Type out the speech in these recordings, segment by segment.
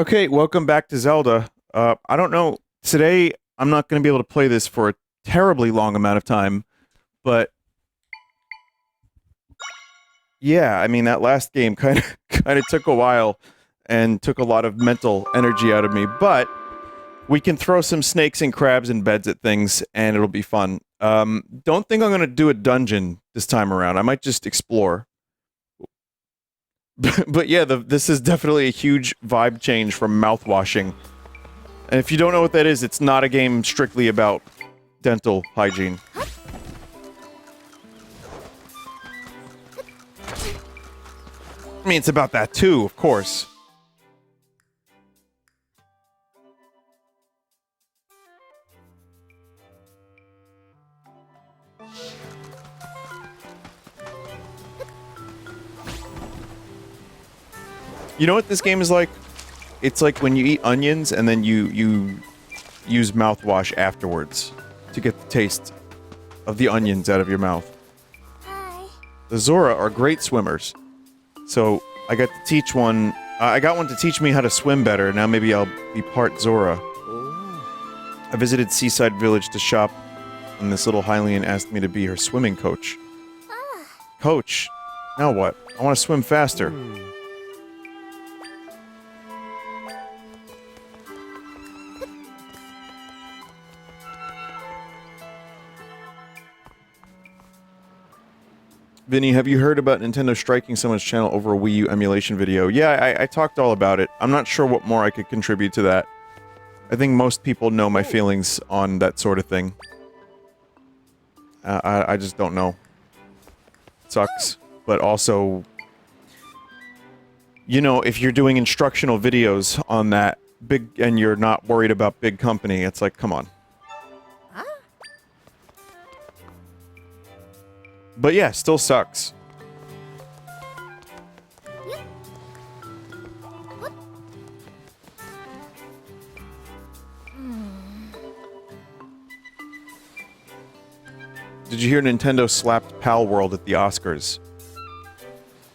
Okay, welcome back to Zelda. I don't know. Today, I'm not going to be able to play this for a terribly long amount of time, but yeah, I mean that last game kind of kind of took a while and took a lot of mental energy out of me, but we can throw some snakes and crabs and beds at things and it'll be fun. Don't think I'm going to do a dungeon this time around. I might just explore. But yeah, this is definitely a huge vibe change from mouthwashing. And if you don't know what that is, it's not a game strictly about dental hygiene. I mean, it's about that too, of course. You know what this game is like? It's like when you eat onions and then you use mouthwash afterwards to get the taste of the onions out of your mouth. Hi. The Zora are great swimmers. So I got to teach one. I got one to teach me how to swim better. Now maybe I'll be part Zora. I visited Seaside Village to shop, and this little Hylian asked me to be her swimming coach. Coach? Now what? I want to swim faster. Vinny, have you heard about Nintendo striking someone's channel over a Wii U emulation video? Yeah, I talked all about it. I'm not sure what more I could contribute to that. I think most people know my feelings on that sort of thing. I just don't know. It sucks. But also, you know, if you're doing instructional videos on that big, and you're not worried about big company, it's like, come on. But yeah, still sucks. Did you hear Nintendo slapped Pal World at the Oscars?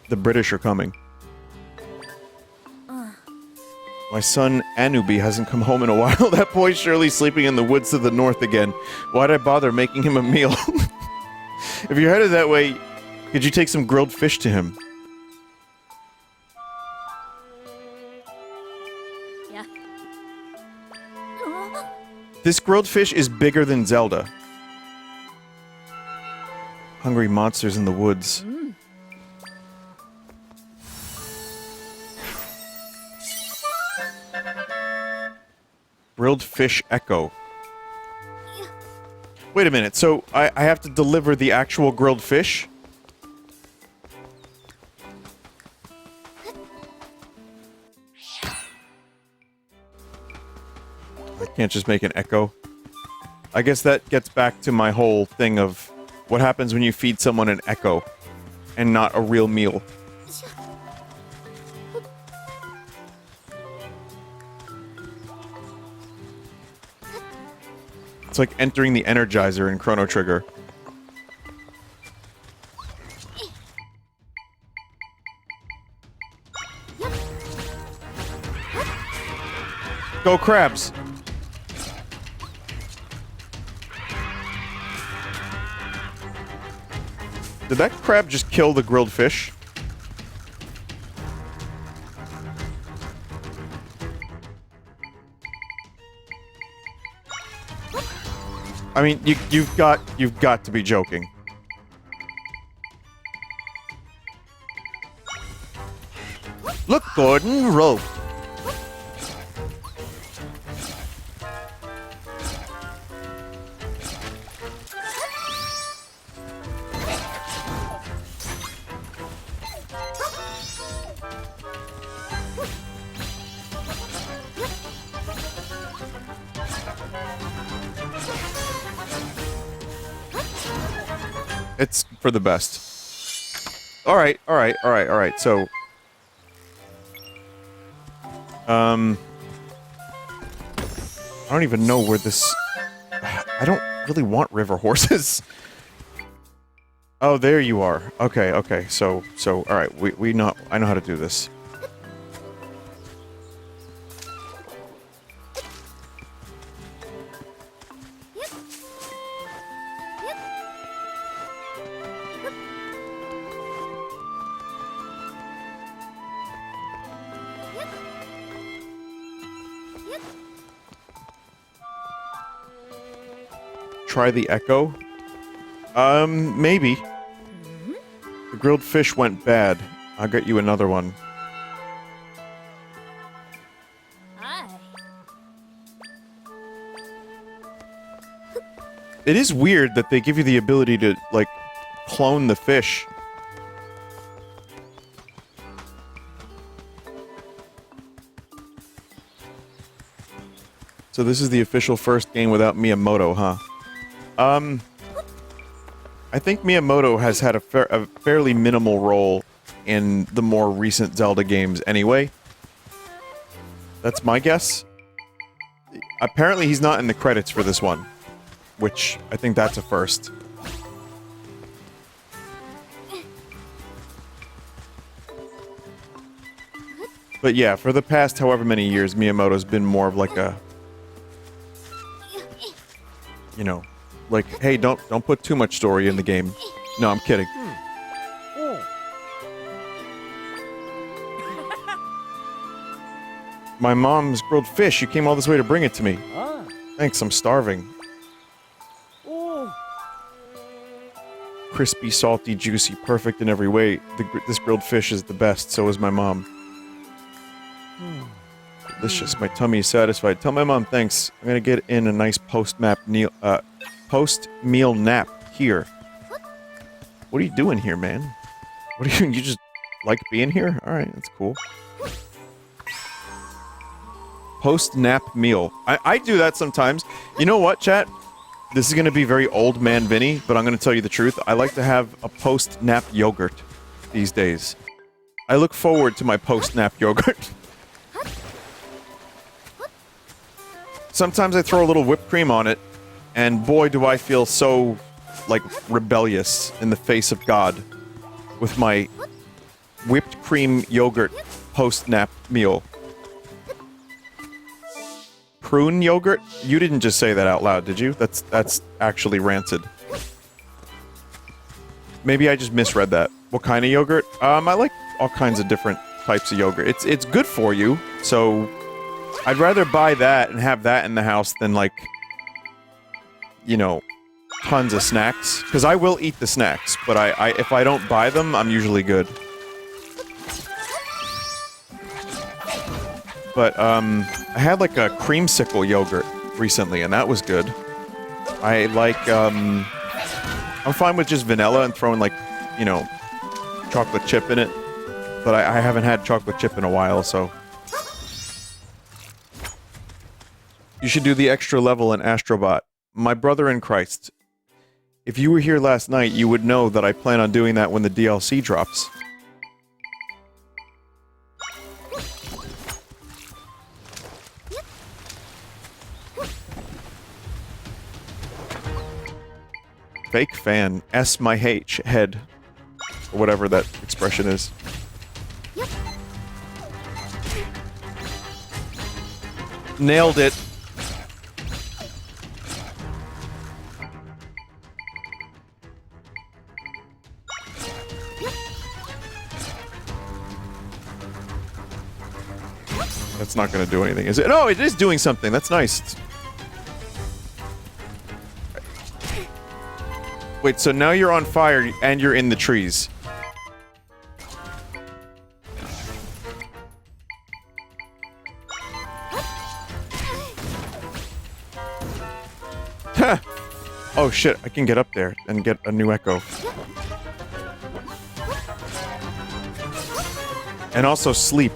The British are coming. My son Anubi hasn't come home in a while. That boy's surely sleeping in the woods to the north again. Why'd I bother making him a meal? If you're headed that way, could you take some grilled fish to him? Yeah. This grilled fish is bigger than Zelda. Hungry monsters in the woods. Grilled fish echo. Wait a minute, so I have to deliver the actual grilled fish? I can't just make an echo. I guess that gets back to my whole thing of what happens when you feed someone an echo and not a real meal. It's like entering the Energizer in Chrono Trigger. Go crabs! Did that crab just kill the grilled fish? I mean, you've got to be joking. Look, Gordon, rope. It's for the best. Alright, so... I don't even know where this... I don't really want river horses. Oh, there you are. Okay, so, alright, I know how to do this. try the Echo? Maybe. The grilled fish went bad. I'll get you another one. It is weird that they give you the ability to, like, clone the fish. So this is the official first game without Miyamoto, huh? I think Miyamoto has had a fairly minimal role in the more recent Zelda games anyway. That's my guess. Apparently he's not in the credits for this one, which I think that's a first. But yeah, for the past however many years, Miyamoto's been more of like a... You know, like, hey, don't put too much story in the game. No, I'm kidding. My mom's grilled fish. You came all this way to bring it to me. Thanks, I'm starving. Crispy, salty, juicy, perfect in every way. This grilled fish is the best, so is my mom. Delicious, my tummy is satisfied. Tell my mom thanks. I'm gonna get in a nice post-meal nap here. What are you doing here, man? What are you just like being here? Alright, that's cool. Post-nap meal. I do that sometimes. You know what, chat? This is gonna be very old man Vinny, but I'm gonna tell you the truth. I like to have a post-nap yogurt these days. I look forward to my post-nap yogurt. Sometimes I throw a little whipped cream on it, and boy do I feel so, like, rebellious in the face of God with my whipped cream yogurt post-nap meal. Prune yogurt? You didn't just say that out loud, did you? That's actually rancid. Maybe I just misread that. What kind of yogurt? I like all kinds of different types of yogurt. It's good for you, so I'd rather buy that and have that in the house than, like, you know, tons of snacks. Because I will eat the snacks, but if I don't buy them, I'm usually good. But, I had, like, a creamsicle yogurt recently, and that was good. I like, I'm fine with just vanilla and throwing, like, you know, chocolate chip in it. But I haven't had chocolate chip in a while, so... You should do the extra level in Astrobot. My brother in Christ. If you were here last night, you would know that I plan on doing that when the DLC drops. Fake fan. S my H. Head. Or whatever that expression is. Nailed it. That's not gonna do anything, is it? No, it is doing something. That's nice. Wait, so now you're on fire and you're in the trees. Ha! Oh shit, I can get up there and get a new echo. And also sleep.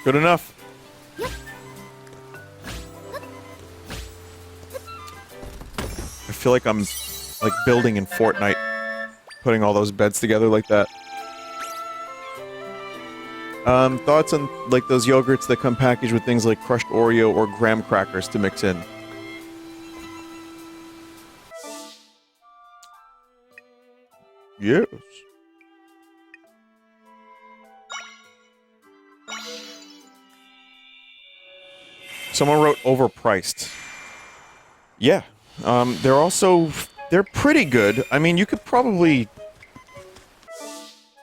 Good enough. I feel like I'm, like, building in Fortnite. Putting all those beds together like that. Thoughts on, like, those yogurts that come packaged with things like crushed Oreo or graham crackers to mix in? Yes. Someone wrote overpriced. Yeah. They're pretty good. I mean, you could probably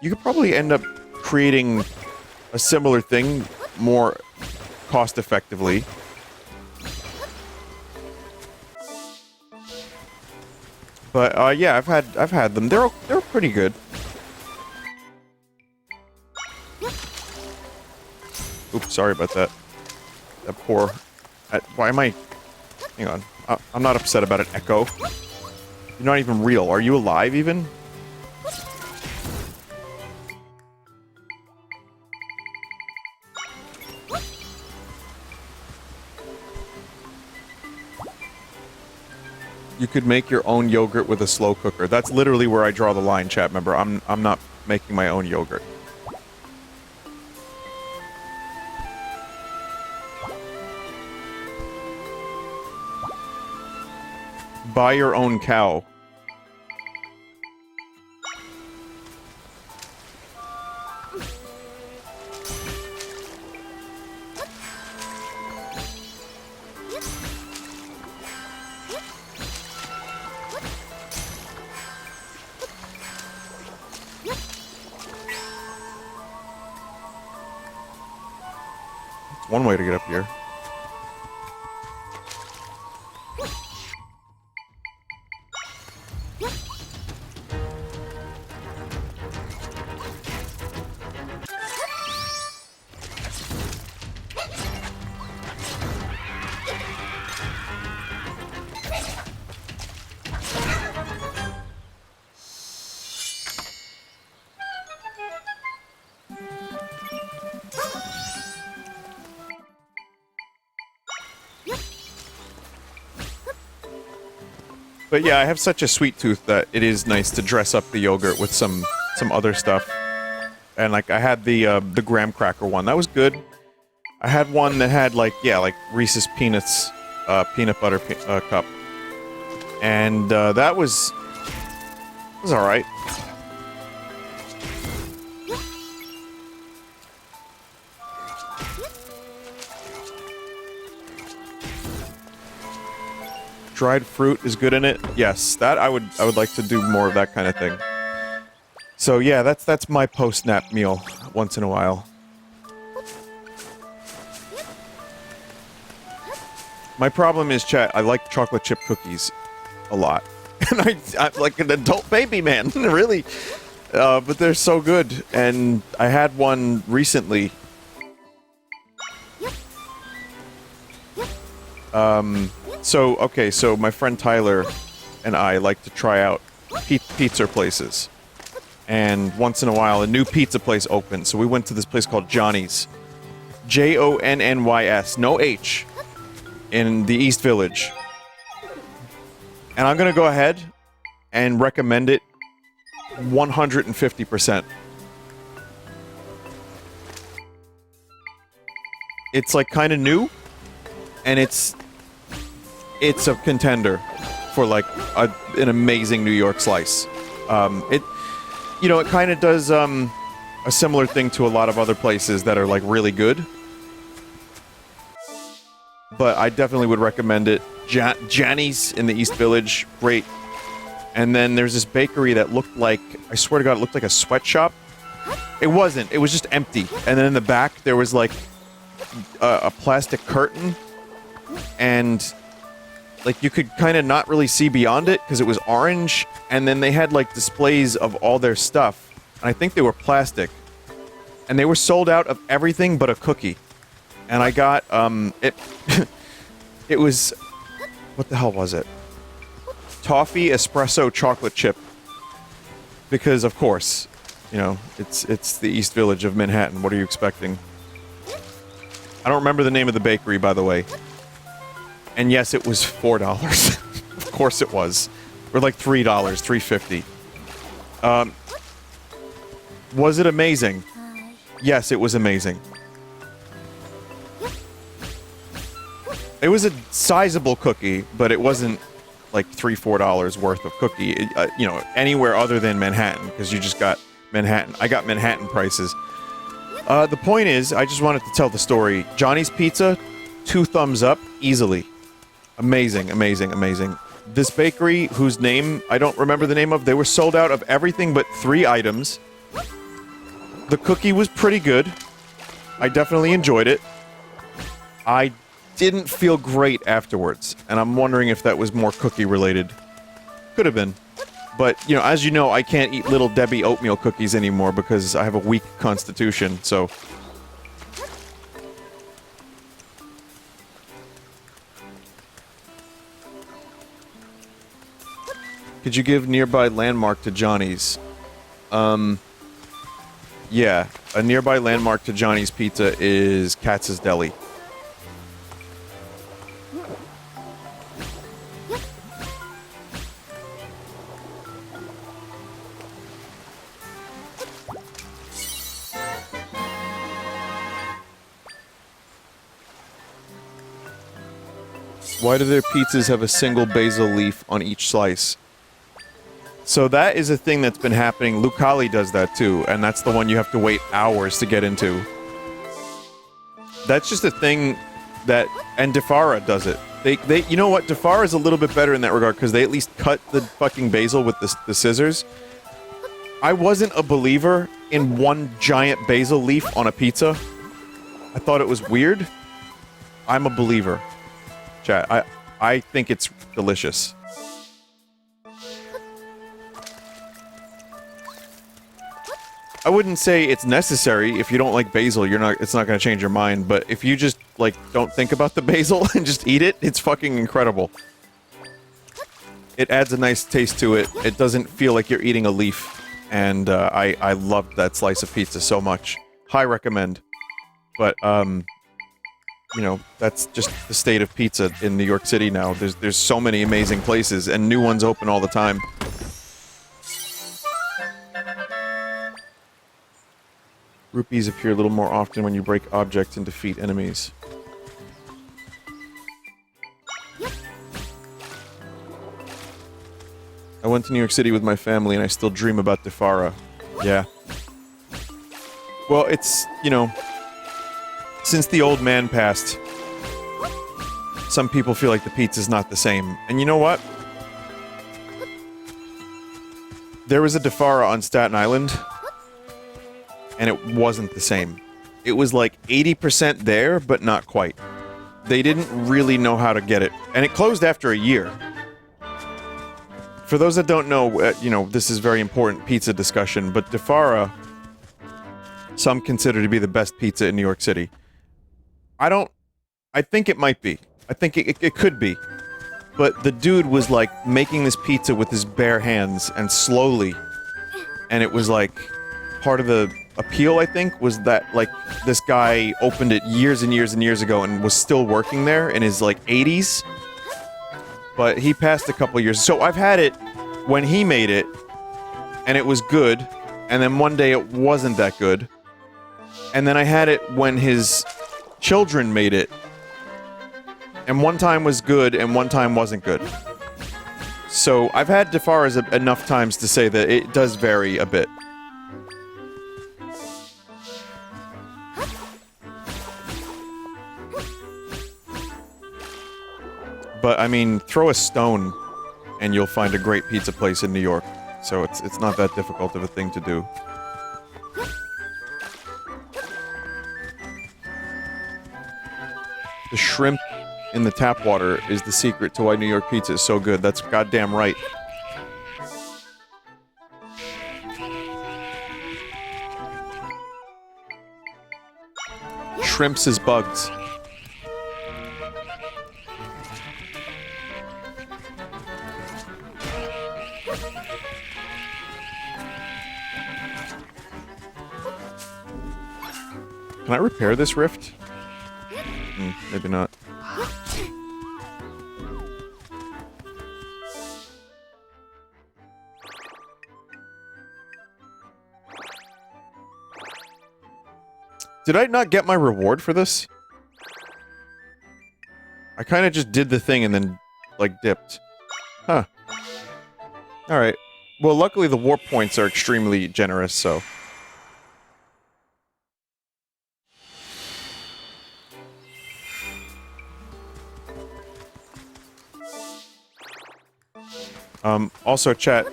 end up creating a similar thing more cost effectively. But yeah, I've had them. They're pretty good. Oops, sorry about that. That poor. Why am I? Hang on. I'm not upset about an echo. You're not even real. Are you alive even? You could make your own yogurt with a slow cooker. That's literally where I draw the line, chat member. I'm not making my own yogurt. Buy your own cow. It's one way to get up here. But yeah, I have such a sweet tooth that it is nice to dress up the yogurt with some other stuff. And like I had the graham cracker one. That was good. I had one that had like Reese's Peanuts peanut butter cup. And that was all right. Dried fruit is good in it. Yes, that I would like to do more of that kind of thing. So yeah, that's my post-nap meal once in a while. My problem is, chat, I like chocolate chip cookies a lot. And I'm like an adult baby, man, really. But they're so good. And I had one recently. So my friend Tyler and I like to try out pizza places. And once in a while, a new pizza place opens. So we went to this place called Johnny's. Jonnys, no H, in the East Village. And I'm gonna go ahead and recommend it 150%. It's like kind of new, and it's a contender for like an amazing New York slice. It kind of does a similar thing to a lot of other places that are like really good. But I definitely would recommend it. Johnny's in the East Village, great. And then there's this bakery that looked like, I swear to God, it looked like a sweatshop. It wasn't. It was just empty. And then in the back there was like a plastic curtain, and like you could kind of not really see beyond it because it was orange. And then they had like displays of all their stuff, and I think they were plastic, and they were sold out of everything but a cookie. And I got it was, what the hell was it? Toffee espresso chocolate chip, because of course, it's the East Village of Manhattan. What are you expecting? I don't remember the name of the bakery, by the way. And yes, it was $4. Of course it was. Or like $3, $3.50. Was it amazing? Yes, it was amazing. It was a sizable cookie, but it wasn't like $3-4 worth of cookie, you know, anywhere other than Manhattan, because you just got Manhattan. I got Manhattan prices. The point is, I just wanted to tell the story. Johnny's Pizza, 2 thumbs up, easily. Amazing, amazing, amazing. This bakery, whose name I don't remember the name of, they were sold out of everything but 3 items. The cookie was pretty good. I definitely enjoyed it. I didn't feel great afterwards, and I'm wondering if that was more cookie related. Could have been. But, you know, as you know, I can't eat Little Debbie oatmeal cookies anymore because I have a weak constitution, so... Could you give nearby landmark to Johnny's? Yeah. A nearby landmark to Johnny's Pizza is Katz's Deli. Why do their pizzas have a single basil leaf on each slice? So that is a thing that's been happening. Lucali does that too, and that's the one you have to wait hours to get into. That's just a thing that... And Defara does it. They you know what? Defara is a little bit better in that regard, because they at least cut the fucking basil with the scissors. I wasn't a believer in one giant basil leaf on a pizza. I thought it was weird. I'm a believer. Chat, I think it's delicious. I wouldn't say it's necessary. If you don't like basil, it's not gonna change your mind, but if you just, like, don't think about the basil and just eat it, it's fucking incredible. It adds a nice taste to it. It doesn't feel like you're eating a leaf, and I loved that slice of pizza so much. High recommend. But, you know, that's just the state of pizza in New York City now. There's so many amazing places, and new ones open all the time. Rupees appear a little more often when you break objects and defeat enemies. I went to New York City with my family and I still dream about Defara. Yeah. Well, it's, you know, since the old man passed, some people feel like the pizza's not the same. And you know what? There was a Defara on Staten Island, and it wasn't the same. It was like 80% there, but not quite. They didn't really know how to get it. And it closed after a year. For those that don't know, you know, this is very important pizza discussion, but Defara, some consider to be the best pizza in New York City. I think it might be. I think it could be. But the dude was, like, making this pizza with his bare hands, and slowly. And it was, like, part of the appeal, I think, was that, like, this guy opened it years and years and years ago and was still working there in his, like, 80s. But he passed a couple years. So I've had it when he made it, and it was good, and then one day it wasn't that good. And then I had it when his children made it, and one time was good, and one time wasn't good. So I've had Defara's enough times to say that it does vary a bit. But, I mean, throw a stone, and you'll find a great pizza place in New York. So it's not that difficult of a thing to do. The shrimp in the tap water is the secret to why New York pizza is so good. That's goddamn right. Shrimps is bugs. Can I repair this rift? Maybe not. Did I not get my reward for this? I kind of just did the thing and then, like, dipped. Huh. Alright. Well, luckily the warp points are extremely generous, so... Also, chat,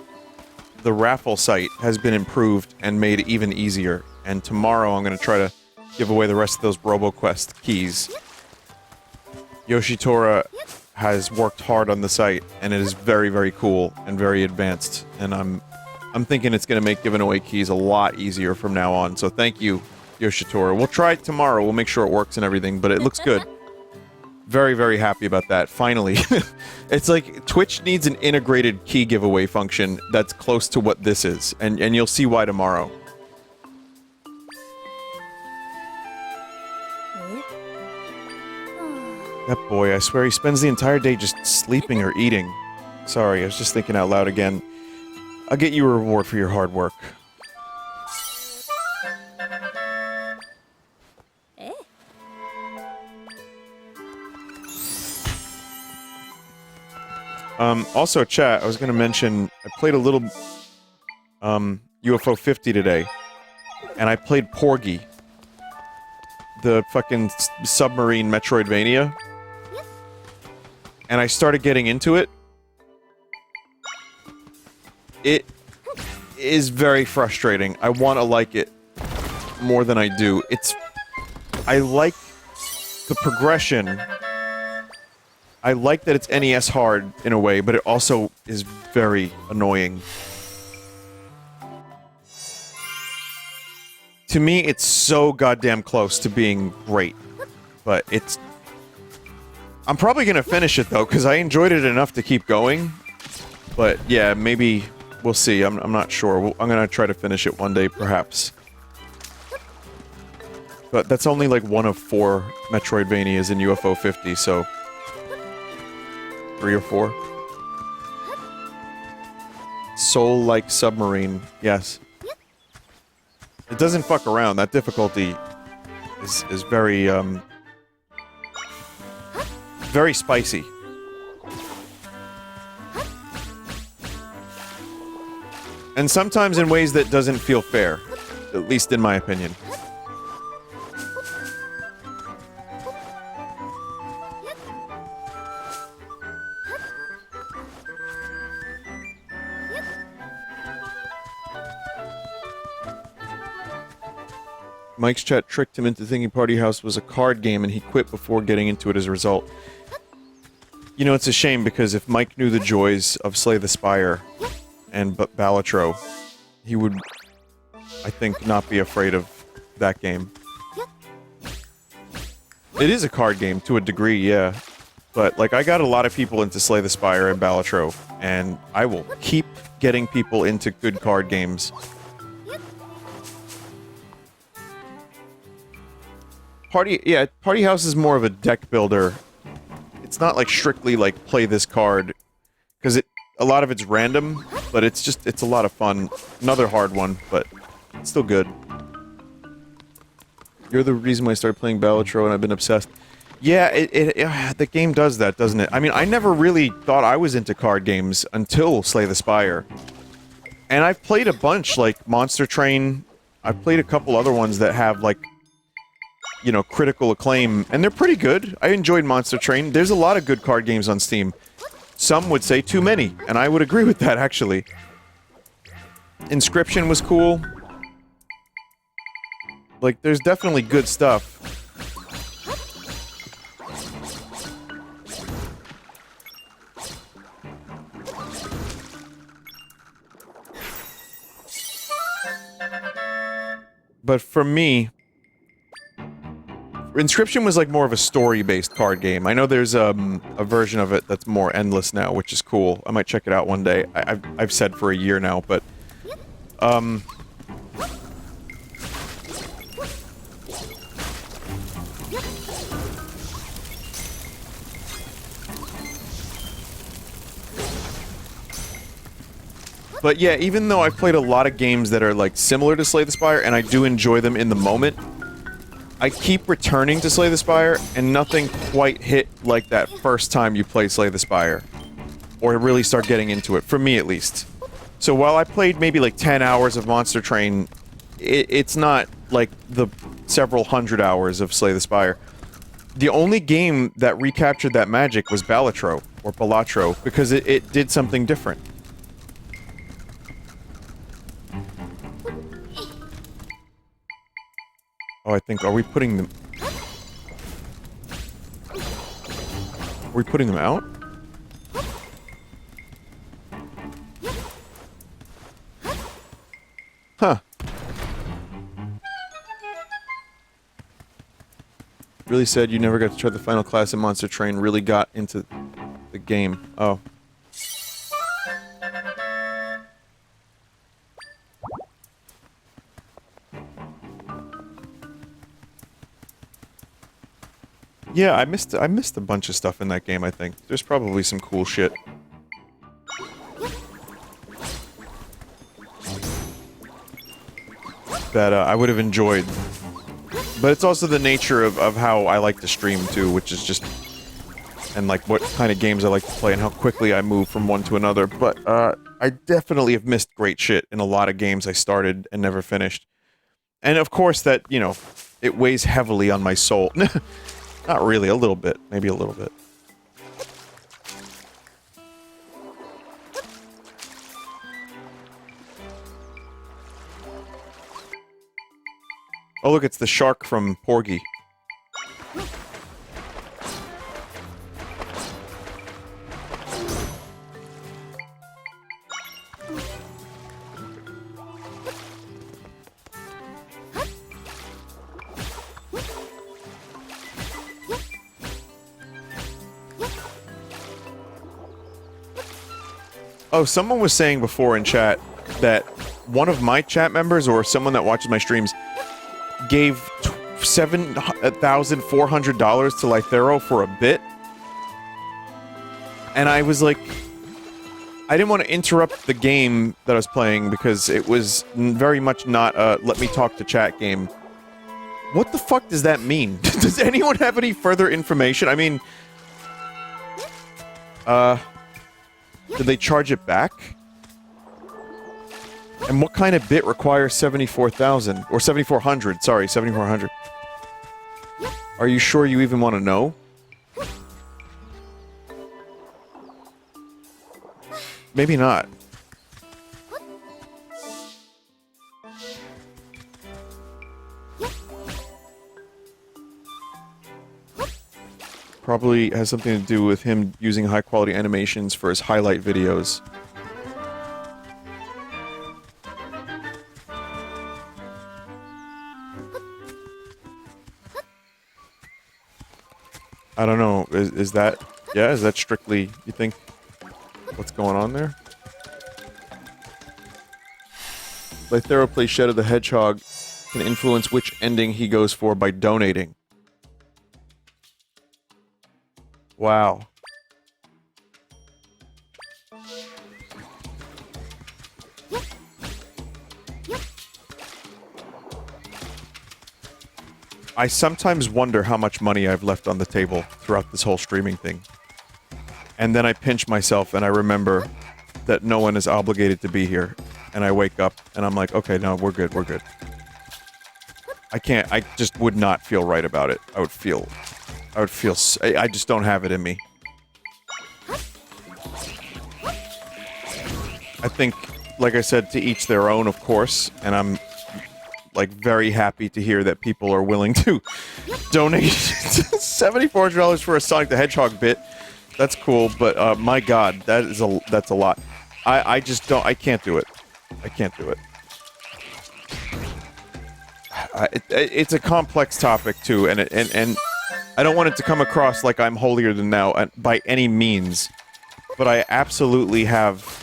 the Raffle site has been improved and made even easier, and tomorrow I'm gonna try to give away the rest of those RoboQuest keys. Yoshitora has worked hard on the site, and it is very, very cool and very advanced, and I'm thinking it's gonna make giving away keys a lot easier from now on, so thank you, Yoshitora. We'll try it tomorrow, we'll make sure it works and everything, but it looks good. Very, very happy about that, finally. It's like, Twitch needs an integrated key giveaway function that's close to what this is, and you'll see why tomorrow. That boy, I swear he spends the entire day just sleeping or eating. Sorry, I was just thinking out loud again. I'll get you a reward for your hard work. Also, chat, I was gonna mention, I played a little, UFO 50 today, and I played Porgy. The fucking submarine Metroidvania. And I started getting into it. It is very frustrating. I want to like it more than I do. I like the progression. I like that it's NES hard in a way, but it also is very annoying. To me, it's so goddamn close to being great, but it's... I'm probably gonna finish it though, because I enjoyed it enough to keep going, but yeah, maybe we'll see. I'm not sure. I'm gonna try to finish it one day, perhaps. But that's only like one of 4 Metroidvanias in UFO 50, so... 3 or 4. Soul-like submarine, yes. It doesn't fuck around. That difficulty is very, very spicy. And sometimes in ways that doesn't feel fair. At least in my opinion. Mike's chat tricked him into thinking Party House was a card game and he quit before getting into it as a result. You know, it's a shame because if Mike knew the joys of Slay the Spire and Balatro, he would, I think, not be afraid of that game. It is a card game to a degree, yeah. But, like, I got a lot of people into Slay the Spire and Balatro, and I will keep getting people into good card games. Party House is more of a deck builder. It's not like strictly like play this card, because a lot of it's random, but it's a lot of fun. Another hard one, but it's still good. You're the reason why I started playing Balatro and I've been obsessed. Yeah, the game does that, doesn't it? I mean, I never really thought I was into card games until Slay the Spire. And I've played a bunch, like Monster Train. I've played a couple other ones that have, like, you know, critical acclaim, and they're pretty good. I enjoyed Monster Train. There's a lot of good card games on Steam. Some would say too many, and I would agree with that, actually. Inscription was cool. Like, there's definitely good stuff. But for me... Inscription was like more of a story-based card game. I know there's a version of it that's more endless now, which is cool. I might check it out one day. I've said for a year now, but but yeah, even though I've played a lot of games that are like similar to Slay the Spire, and I do enjoy them in the moment, I keep returning to Slay the Spire, and nothing quite hit like that first time you play Slay the Spire. Or really start getting into it, for me at least. So while I played maybe like 10 hours of Monster Train, it's not like the several hundred hours of Slay the Spire. The only game that recaptured that magic was Balatro, or Balatro, because it did something different. Oh, I think, are we putting them out? Huh. Really said you never got to try the final class in Monster Train, really got into the game. Oh. Yeah, I missed a bunch of stuff in that game, I think. There's probably some cool shit. That I would have enjoyed. But it's also the nature of how I like to stream, too, which is just... And, like, what kind of games I like to play and how quickly I move from one to another. But, I definitely have missed great shit in a lot of games I started and never finished. And, of course, that, you know, it weighs heavily on my soul. Not really, a little bit. Maybe a little bit. Oh, look, it's the shark from Porgy. Oh, someone was saying before in chat that one of my chat members, or someone that watches my streams, gave $7,400 to Lythero for a bit. And I was like... I didn't want to interrupt the game that I was playing because it was very much not a let me talk to chat game. What the fuck does that mean? Does anyone have any further information? I mean... Did they charge it back? And what kind of bit requires 74,000? Or 7,400, sorry, 7,400. Are you sure you even want to know? Maybe not. Probably has something to do with him using high-quality animations for his highlight videos. I don't know, is that... Yeah, is that strictly, you think, what's going on there? Lythero plays Shadow the Hedgehog can influence which ending he goes for by donating. Wow. I sometimes wonder how much money I've left on the table throughout this whole streaming thing. And then I pinch myself and I remember that no one is obligated to be here. And I wake up and I'm like, okay, no, we're good, we're good. I just would not feel right about it. I just don't have it in me. I think, like I said, to each their own, of course, and I'm, like, very happy to hear that people are willing to donate $7,400 for a Sonic the Hedgehog bit. That's cool, but, my god, that's a lot. I just don't, I can't do it. I can't do it. It's a complex topic, too, and I don't want it to come across like I'm holier than thou by any means, but I absolutely have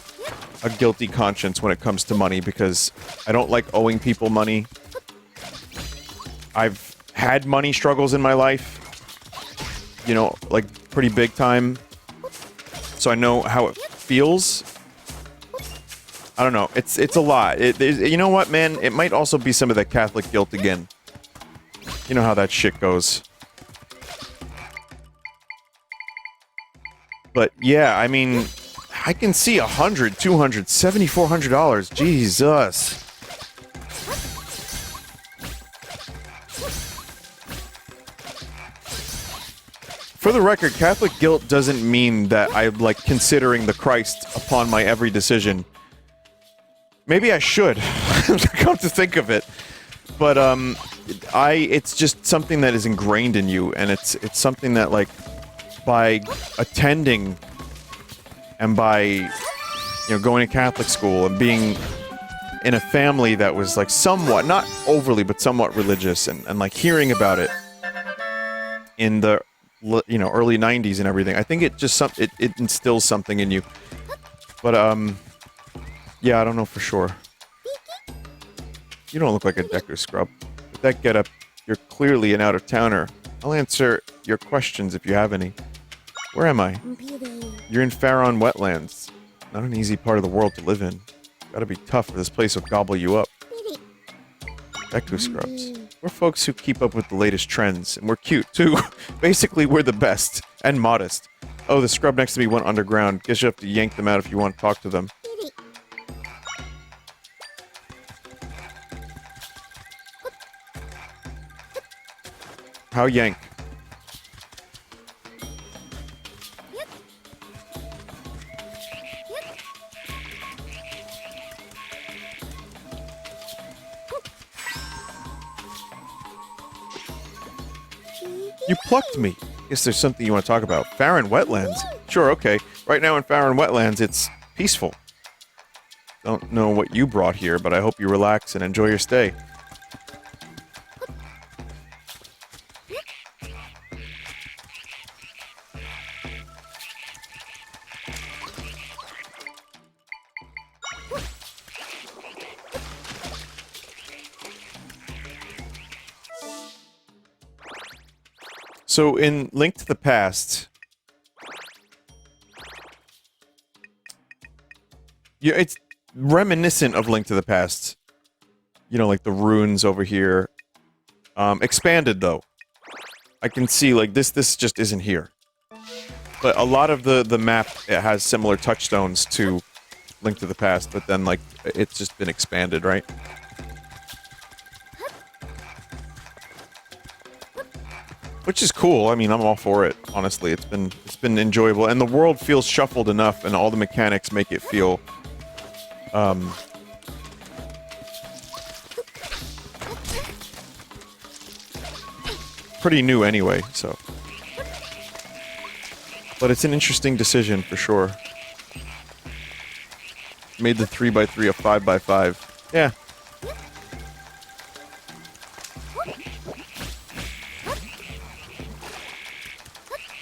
a guilty conscience when it comes to money because I don't like owing people money. I've had money struggles in my life, you know, like pretty big time, so I know how it feels. I don't know, it's a lot. You know what, man? It might also be some of that Catholic guilt again. You know how that shit goes. But yeah, I mean, I can see $100, $200, $7,400. Jesus. For the record, Catholic guilt doesn't mean that I'm, like, considering the Christ upon my every decision. Maybe I should, come to think of it. But, it's just something that is ingrained in you, and it's something that, like, by attending and by, you know, going to Catholic school and being in a family that was, like, somewhat, not overly, but somewhat religious, and like, hearing about it in the, you know, early 90s and everything, I think it just, it instills something in you. But, yeah, I don't know for sure. You don't look like a Deku scrub. With that getup, you're clearly an out-of-towner. I'll answer your questions if you have any. Where am I? You're in Faron Wetlands. Not an easy part of the world to live in. Gotta be tough or this place will gobble you up. Deku scrubs. We're folks who keep up with the latest trends, and we're cute, too. Basically, we're the best. And modest. Oh, the scrub next to me went underground. Guess you have to yank them out if you want to talk to them. How yank? You plucked me. Guess there's something you want to talk about. Faron Wetlands? Sure, okay. Right now in Faron Wetlands, it's peaceful. Don't know what you brought here, but I hope you relax and enjoy your stay. So in Link to the Past, yeah, it's reminiscent of Link to the Past. You know, like the runes over here. Expanded though. I can see like this just isn't here. But a lot of the map, it has similar touchstones to Link to the Past, but then like it's just been expanded, right? Which is cool. I mean, I'm all for it. Honestly, it's been enjoyable, and the world feels shuffled enough, and all the mechanics make it feel, pretty new anyway. So, but it's an interesting decision for sure. Made the 3x3 a 5x5. Yeah.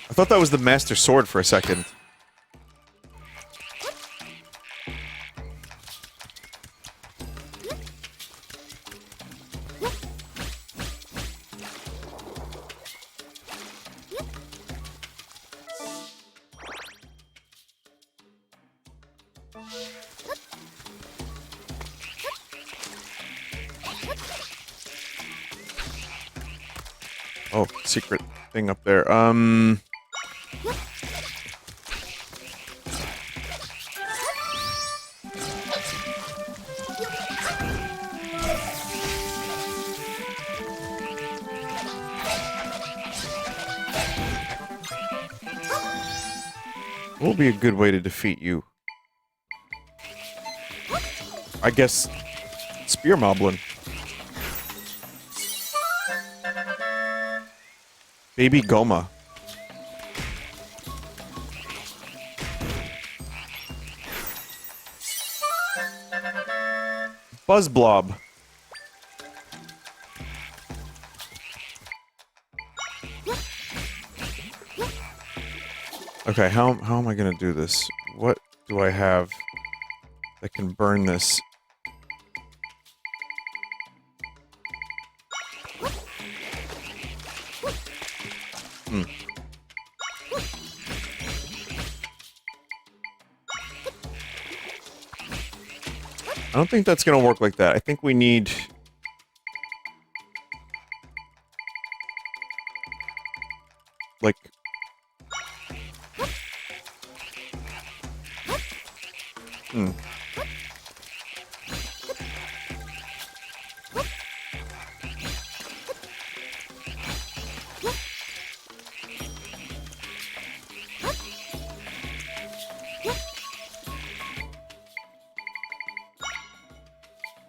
I thought that was the Master Sword for a second. Oh, secret thing up there. What would be a good way to defeat you? I guess Spear Moblin. Baby Goma. Buzz Blob. Okay, how am I gonna do this? What do I have that can burn this? I don't think that's gonna work like that. I think we need... Hmm.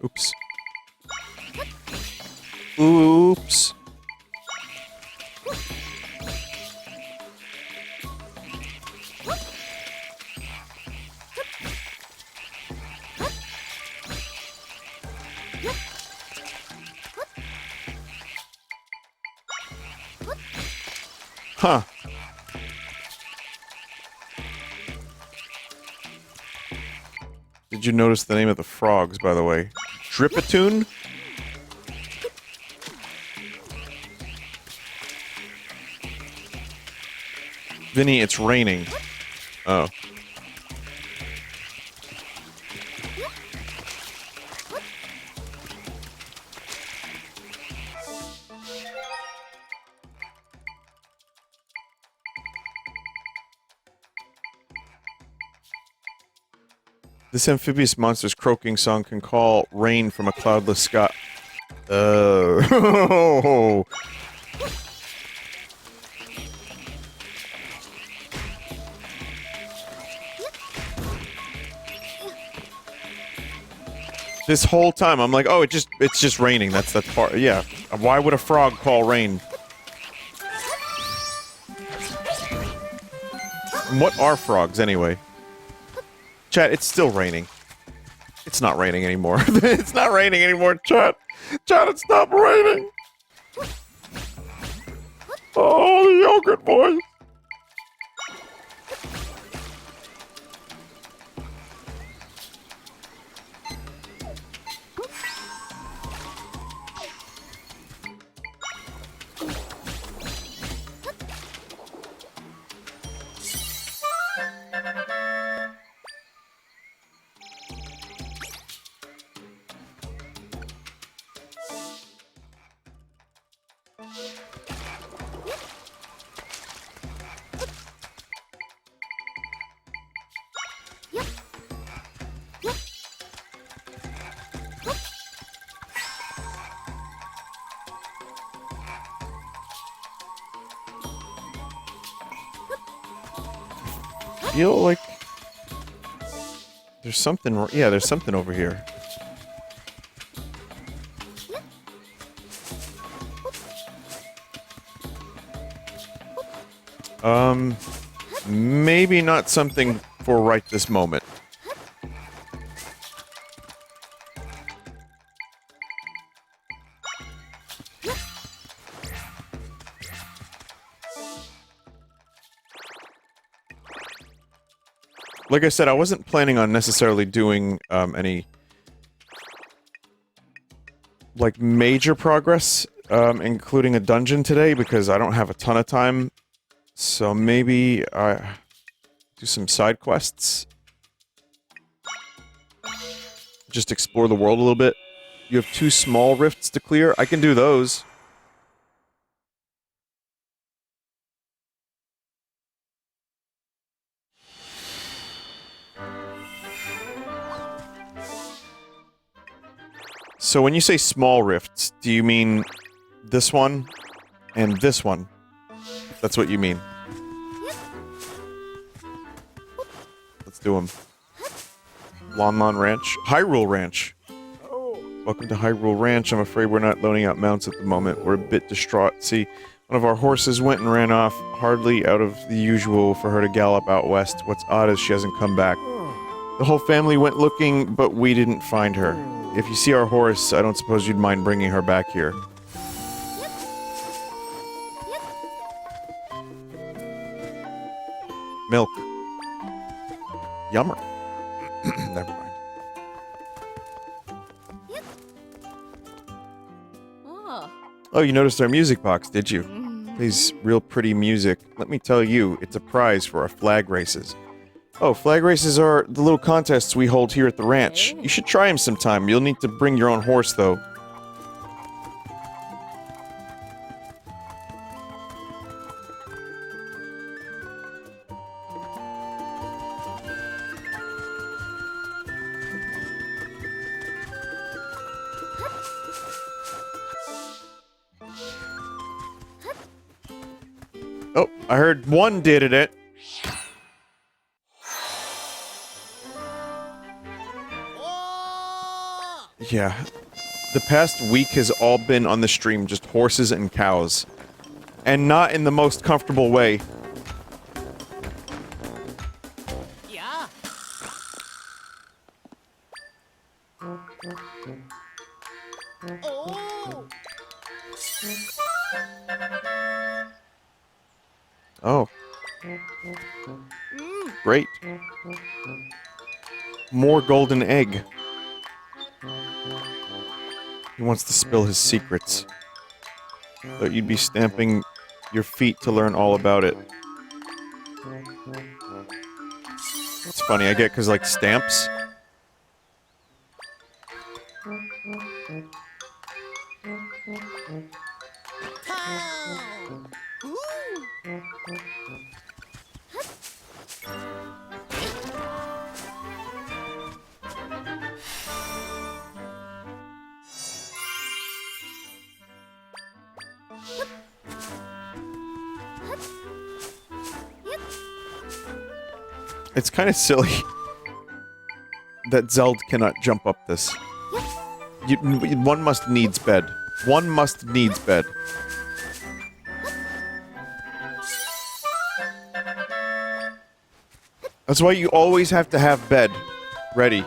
Oops. Oops. Huh. Did you notice the name of the frogs, by the way? Drippitune? Vinny, it's raining. Oh. This amphibious monster's croaking song can call rain from a cloudless sky. Oh. This whole time, I'm like, oh, it's just raining. That's part. Yeah. Why would a frog call rain? And what are frogs anyway? Chat, it's still raining. It's not raining anymore. It's not raining anymore, chat. Chat, it stopped raining. Oh, the yogurt boy. Feel like there's something. Yeah, there's something over here. Maybe not something for right this moment. Like I said, I wasn't planning on necessarily doing, any, like, major progress, including a dungeon today, because I don't have a ton of time. So maybe, do some side quests. Just explore the world a little bit. You have 2 small rifts to clear. I can do those. So when you say small rifts, do you mean this one and this one? That's what you mean. Let's do them. Lon Ranch. Hyrule Ranch. Welcome to Hyrule Ranch. I'm afraid we're not loaning out mounts at the moment. We're a bit distraught. See, one of our horses went and ran off, hardly out of the usual for her to gallop out west. What's odd is she hasn't come back. The whole family went looking, but we didn't find her. If you see our horse, I don't suppose you'd mind bringing her back here. Milk. Yummer. Never mind. Oh, you noticed our music box, did you? Plays real pretty music. Let me tell you, it's a prize for our flag races. Oh, flag races are the little contests we hold here at the ranch. You should try them sometime. You'll need to bring your own horse, though. Oh, I heard one did it. Yeah. The past week has all been on the stream, just horses and cows. And not in the most comfortable way. Yeah. Oh. Great. More golden egg. He wants to spill his secrets. But you'd be stamping your feet to learn all about it. It's funny, I get 'cause like stamps. It's kind of silly that Zelda cannot jump up this. One must needs bed. One must needs bed. That's why you always have to have bed ready.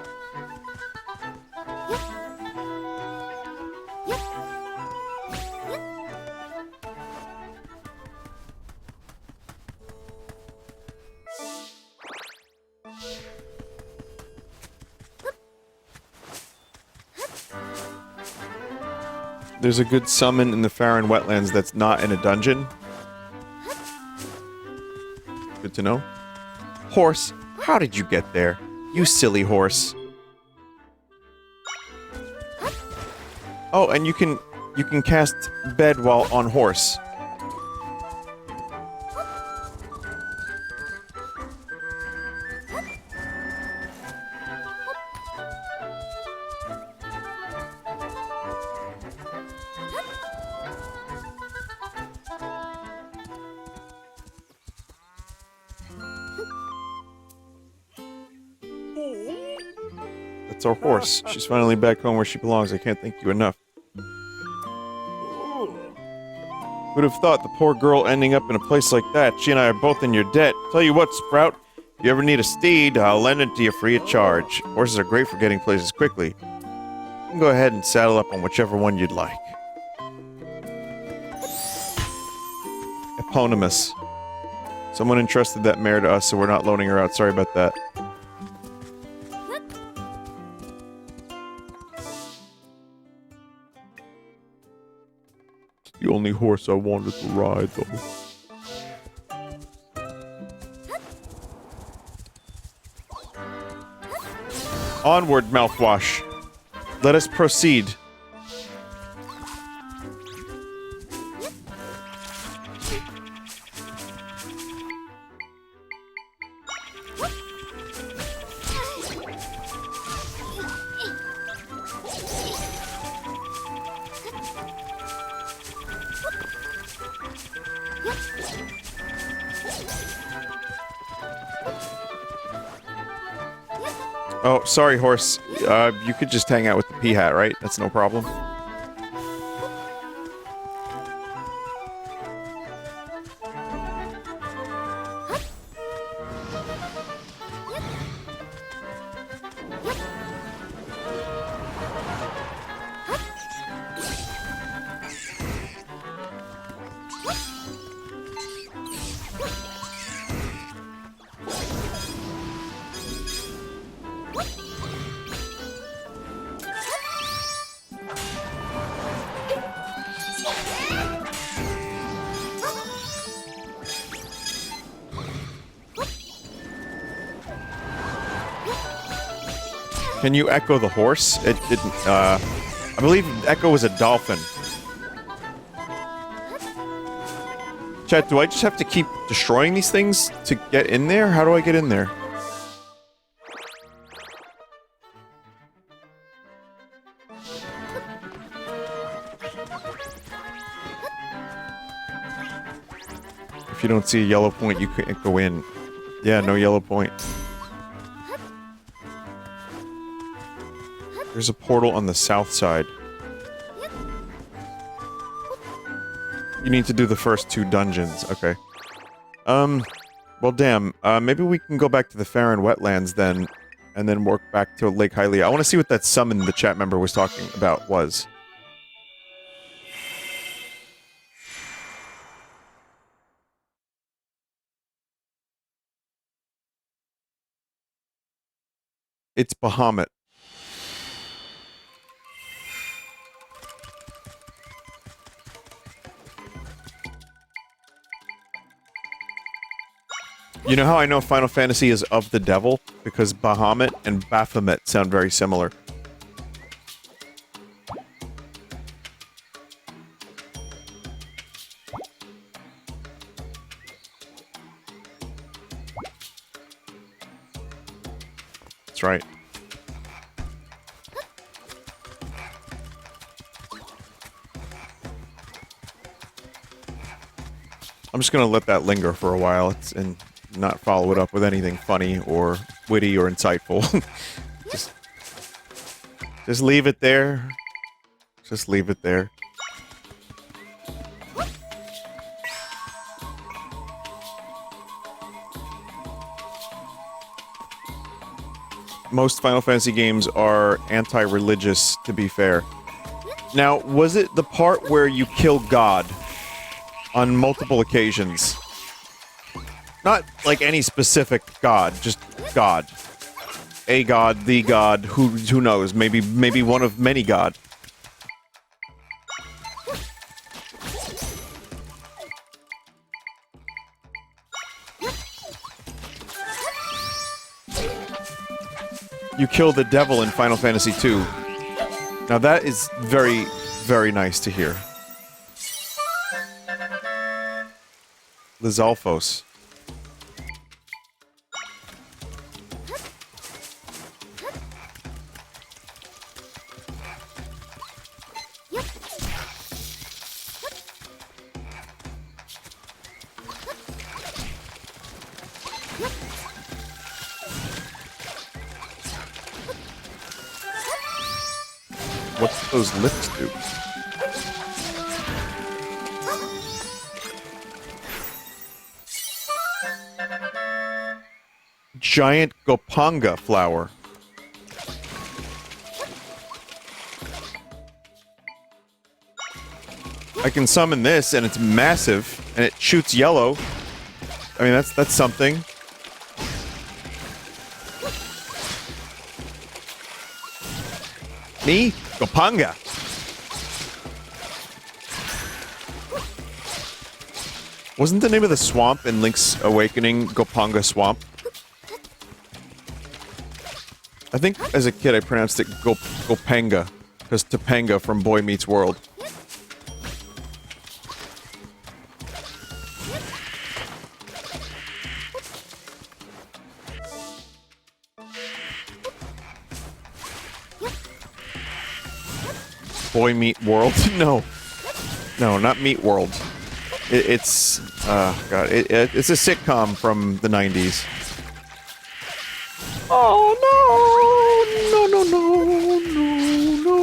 There's a good summon in the Faron Wetlands that's not in a dungeon. Good to know. Horse, how did you get there? You silly horse. Oh, and you can cast bed while on horse. That's our horse. She's finally back home where she belongs. I can't thank you enough. Who'd have thought the poor girl ending up in a place like that? She and I are both in your debt. Tell you what, Sprout, if you ever need a steed, I'll lend it to you free of charge. Horses are great for getting places quickly. You can go ahead and saddle up on whichever one you'd like. Eponymous. Someone entrusted that mare to us, so we're not loaning her out. Sorry about that. It's the only horse I wanted to ride, though. Onward, mouthwash. Let us proceed. Oh, sorry, horse. You could just hang out with the pea hat, right? That's no problem. Can you echo the horse? It didn't, I believe Echo was a dolphin. Chat, do I just have to keep destroying these things to get in there? How do I get in there? If If you don't see a yellow point, you can't go in. Yeah, no yellow point. There's a portal on the south side. You need to do the first 2 dungeons. Okay. Well, damn. Maybe we can go back to the Faron Wetlands then, and then work back to Lake Hylia. I want to see what that summon the chat member was talking about was. It's Bahamut. You know how I know Final Fantasy is of the devil? Because Bahamut and Baphomet sound very similar. That's right. I'm just gonna let that linger for a while and not follow it up with anything funny or witty or insightful. just leave it there. Just leave it there. Most Final Fantasy games are anti-religious, to be fair. Now, was it the part where you kill God on multiple occasions? Not like any specific god, just God. A god, the god, who knows? Maybe one of many god. You kill the devil in Final Fantasy II. Now that is very, very nice to hear. Lizalfos. What's those lips do? Giant Gopanga flower. I can summon this and it's massive and it shoots yellow. I mean that's something. Me? Gopanga. Wasn't the name of the swamp in Link's Awakening Gopanga Swamp? I think as a kid I pronounced it Gopanga, because Topanga from Boy Meets World. Boy Meet World? No. No, not Meat World. It's... God. It's a sitcom from the 90s. Oh, no! No, no, no, no, no.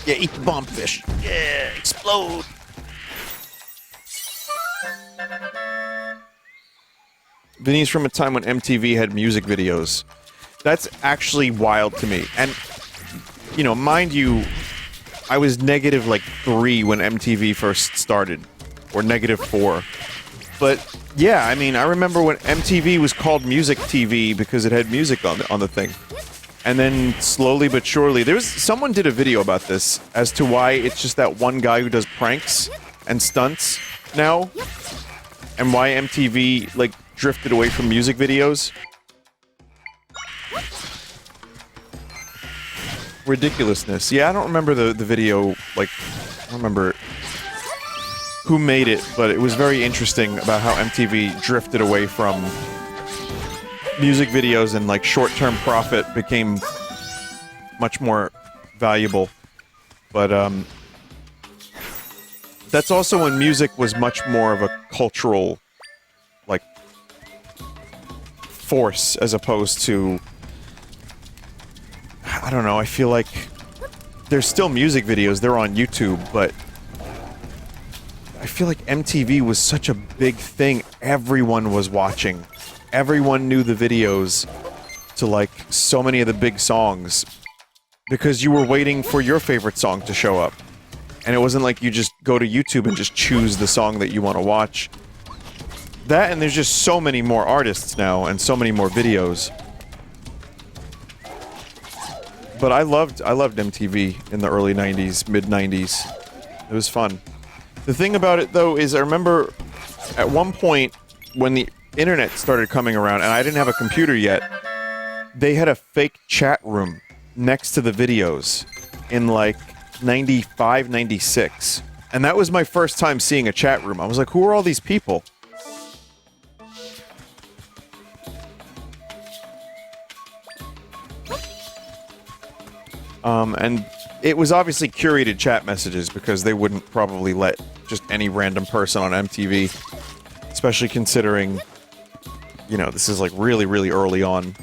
Yeah, eat the bombfish. Yeah, explode. Vinny's from a time when MTV had music videos. That's actually wild to me. And, you know, mind you, I was negative like 3 when MTV first started. Or negative 4. But, yeah, I mean, I remember when MTV was called Music TV because it had music on the thing. And then, slowly but surely, someone did a video about this, as to why it's just that one guy who does pranks and stunts now, and why MTV, like, drifted away from music videos. ridiculousness. Yeah, I don't remember the video, like, I don't remember who made it, but it was very interesting about how MTV drifted away from music videos and, like, short-term profit became much more valuable. But, that's also when music was much more of a cultural, like, force as opposed to... I don't know, I feel like there's still music videos, they're on YouTube, but I feel like MTV was such a big thing, everyone was watching. Everyone knew the videos to, like, so many of the big songs because you were waiting for your favorite song to show up. And it wasn't like you just go to YouTube and just choose the song that you want to watch. That, and there's just so many more artists now and so many more videos. But I loved MTV in the early 90s, mid-90s. It was fun. The thing about it, though, is I remember at one point when the internet started coming around and I didn't have a computer yet, they had a fake chat room next to the videos in, like, 95, 96. And that was my first time seeing a chat room. I was like, who are all these people? And it was obviously curated chat messages because they wouldn't probably let just any random person on MTV, especially considering, you know, this is like really, really early on.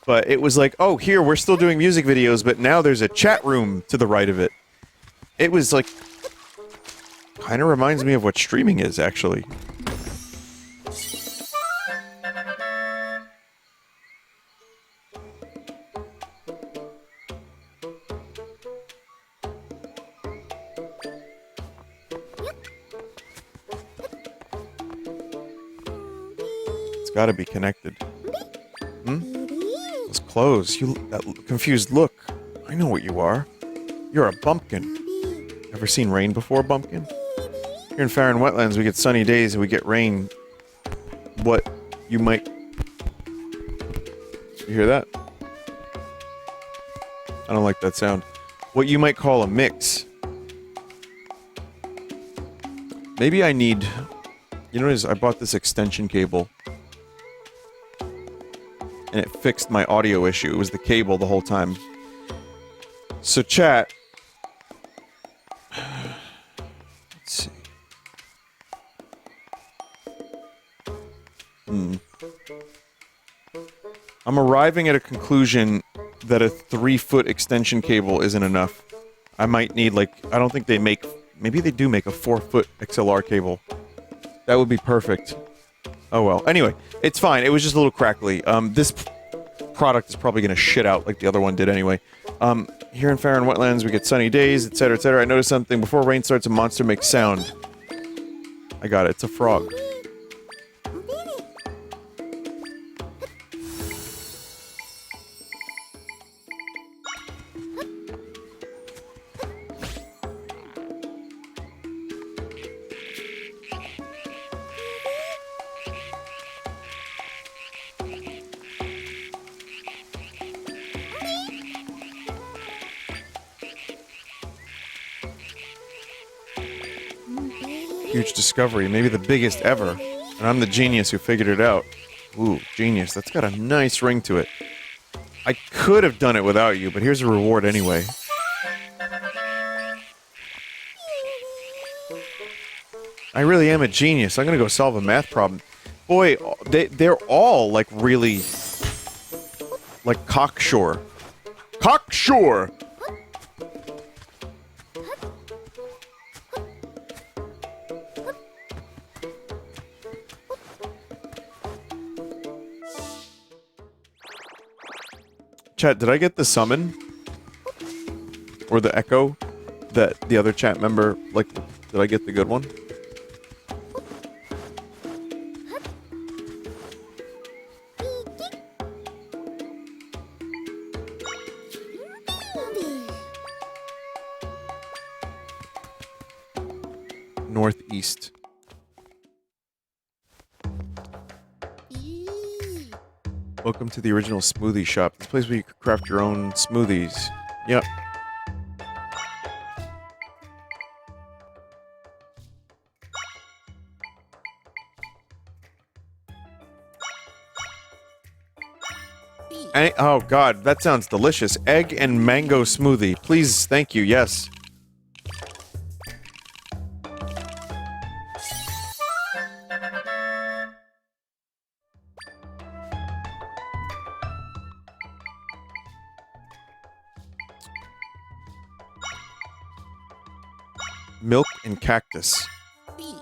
But it was like, oh, here, we're still doing music videos, but now there's a chat room to the right of it. It was like, kind of reminds me of what streaming is, actually. Gotta be connected. Those clothes. That confused look. I know what you are. You're a bumpkin. Ever seen rain before, bumpkin? Here in Faron Wetlands, we get sunny days and we get rain. What you might... You hear that? I don't like that sound. What you might call a mix. Maybe I need... You notice I bought this extension cable. And it fixed my audio issue. It was the cable the whole time. So chat... Let's see. I'm arriving at a conclusion that a 3-foot extension cable isn't enough. I might need, like... I don't think they make... Maybe they do make a 4-foot XLR cable. That would be perfect. Oh well. Anyway, it's fine. It was just a little crackly. This product is probably going to shit out like the other one did anyway. Here in Faron Wetlands, we get sunny days, etc., etc. I noticed something. Before rain starts, a monster makes sound. I got it. It's a frog. Huge discovery, maybe the biggest ever. And I'm the genius who figured it out. Ooh, genius. That's got a nice ring to it. I could have done it without you, but here's a reward anyway. I really am a genius. I'm gonna go solve a math problem. Boy, they're all, like, really... like, cocksure. Cocksure! Chat, did I get the summon? Or the echo? That the other chat member, like, did I get the good one? Northeast. Welcome to the original smoothie shop. This place where you can craft your own smoothies. Yep. Oh god, that sounds delicious. Egg and mango smoothie. Please, thank you, yes. Milk and cactus. B. E.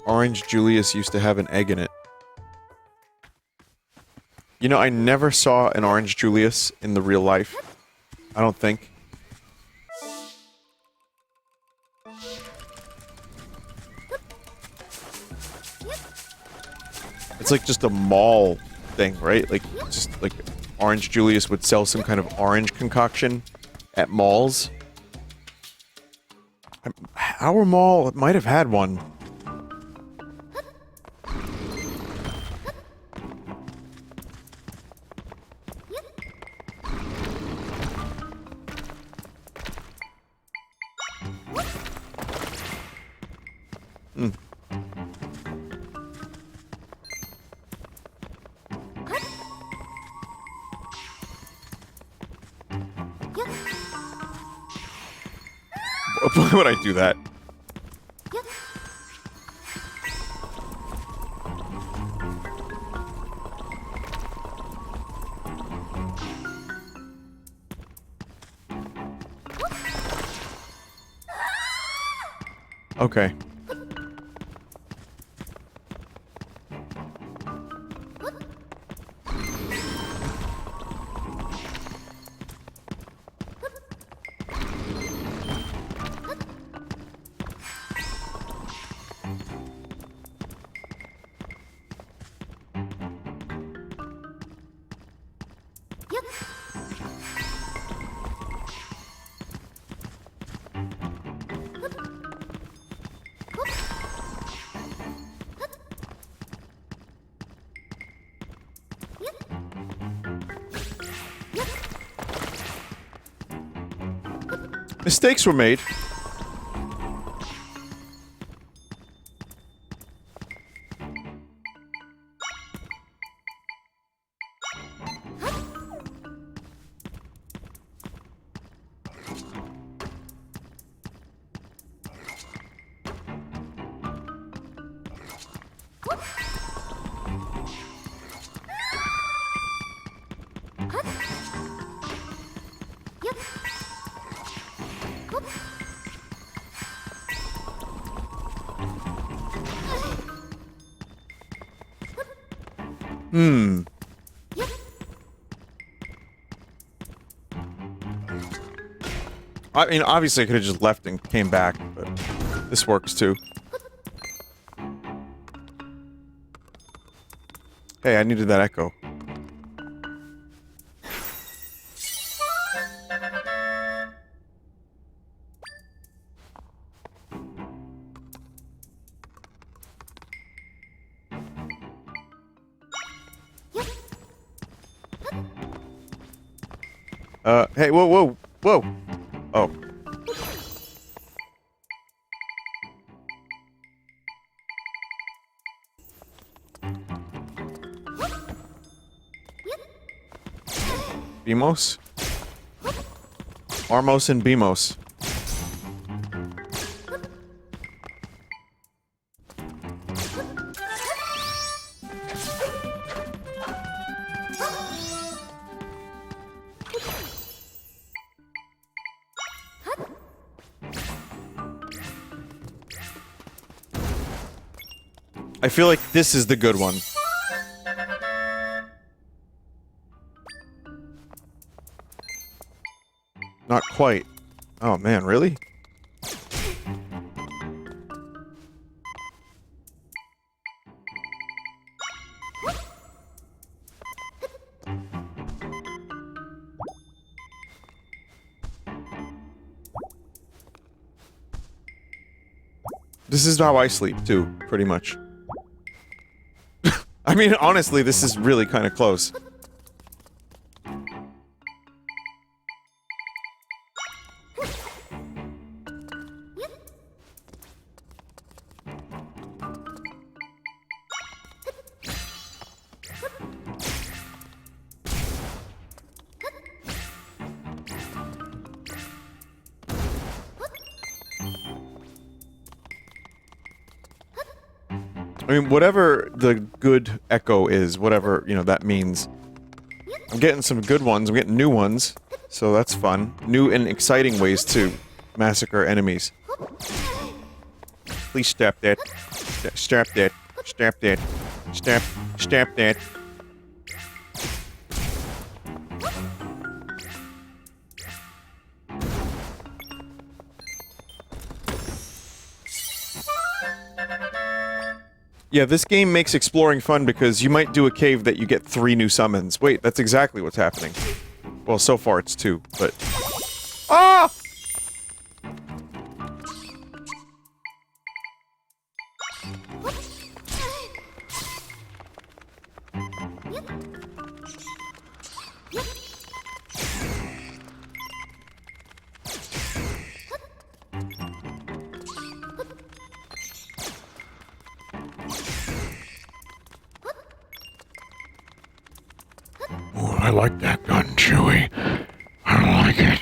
Orange Julius used to have an egg in it. You know, I never saw an Orange Julius in the real life. I don't think. It's like just a mall thing, right? Like, just like Orange Julius would sell some kind of orange concoction at malls. Our mall might have had one. Why would I do that? Okay. Mistakes were made. I mean, obviously I could have just left and came back, but this works too. Hey, I needed that echo. Hey, whoa, whoa, whoa! Oh. Beamos? Armos and Beamos. I feel like this is the good one. Not quite. Oh man, really? This is how I sleep, too, pretty much. I mean, honestly, this is really kind of close. I mean, whatever the good echo is, whatever, you know, that means. I'm getting some good ones, I'm getting new ones, so that's fun. New and exciting ways to massacre enemies. Please stab that. Stab that. Stab that. Stab that. Yeah, this game makes exploring fun because you might do a cave that you get 3 new summons. Wait, that's exactly what's happening. Well, so far it's 2, but... Ah! Ooh, I like that gun, Chewie. I like it.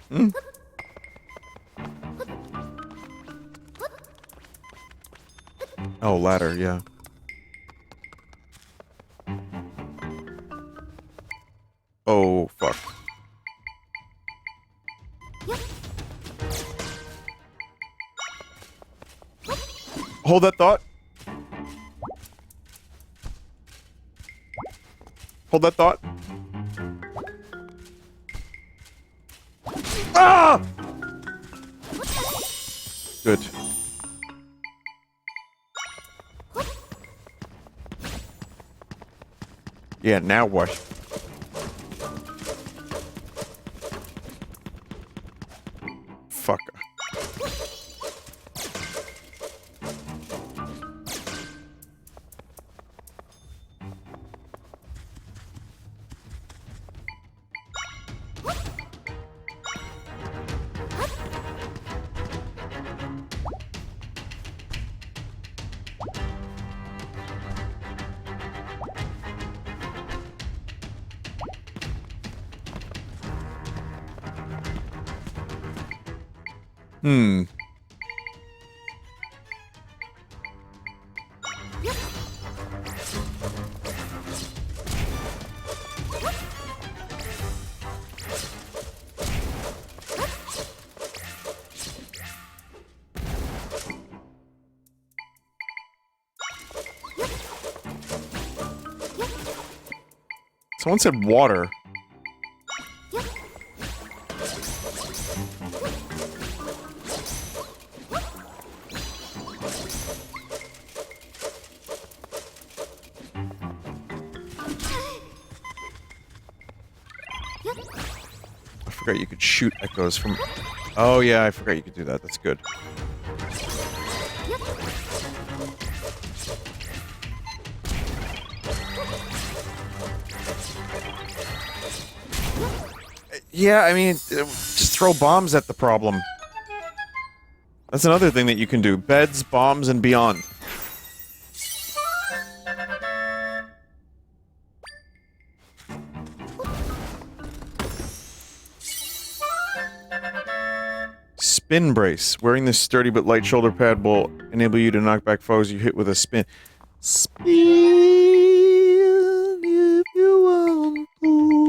Hmm? Oh, ladder, yeah. Oh, fuck. Hold that thought. Hold that thought. Ah! Good. Yeah, now what? Fuck. Hmm. Someone said water. I forgot you could shoot echoes from... Oh yeah, I forgot you could do that. That's good. Yeah, I mean, just throw bombs at the problem. That's another thing that you can do. Beds, bombs, and beyond. Spin brace. Wearing this sturdy but light shoulder pad will enable you to knock back foes you hit with a spin. Spin if you want to.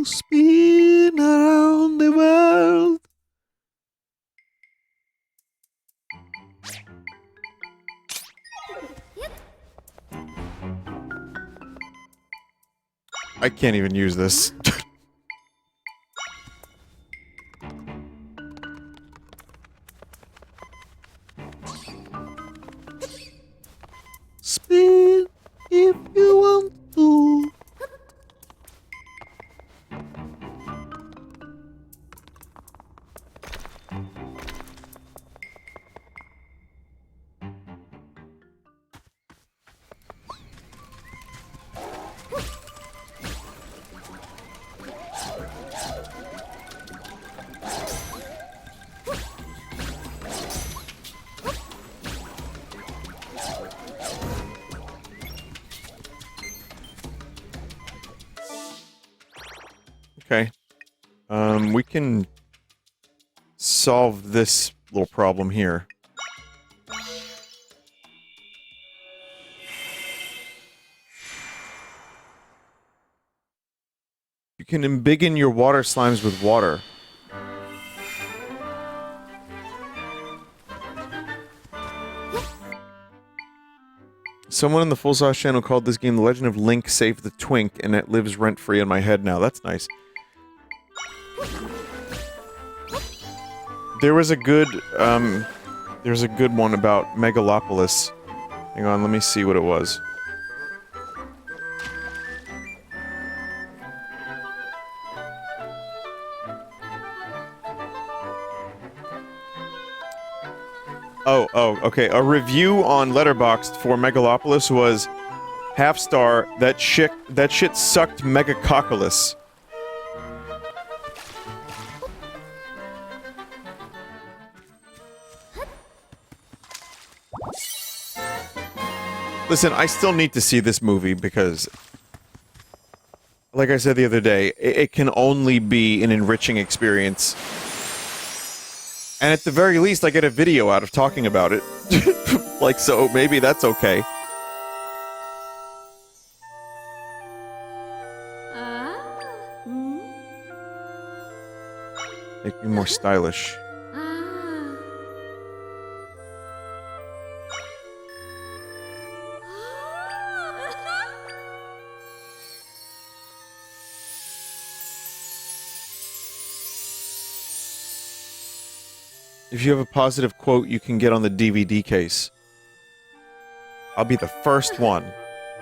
Spin around the world. I can't even use this. Okay. We can solve this little problem here. You can embiggen your water slimes with water. Someone in the Full Sauce channel called this game The Legend of Link Save the Twink, and it lives rent-free in my head now. That's nice. There was a good, there's a good one about Megalopolis. Hang on, let me see what it was. Oh, okay. A review on Letterboxd for Megalopolis was half star. That shit sucked Megacocculus. Listen, I still need to see this movie because, like I said the other day, it can only be an enriching experience. And at the very least, I get a video out of talking about it. Like, so maybe that's okay. Make me more stylish. If you have a positive quote, you can get on the DVD case. I'll be the first one.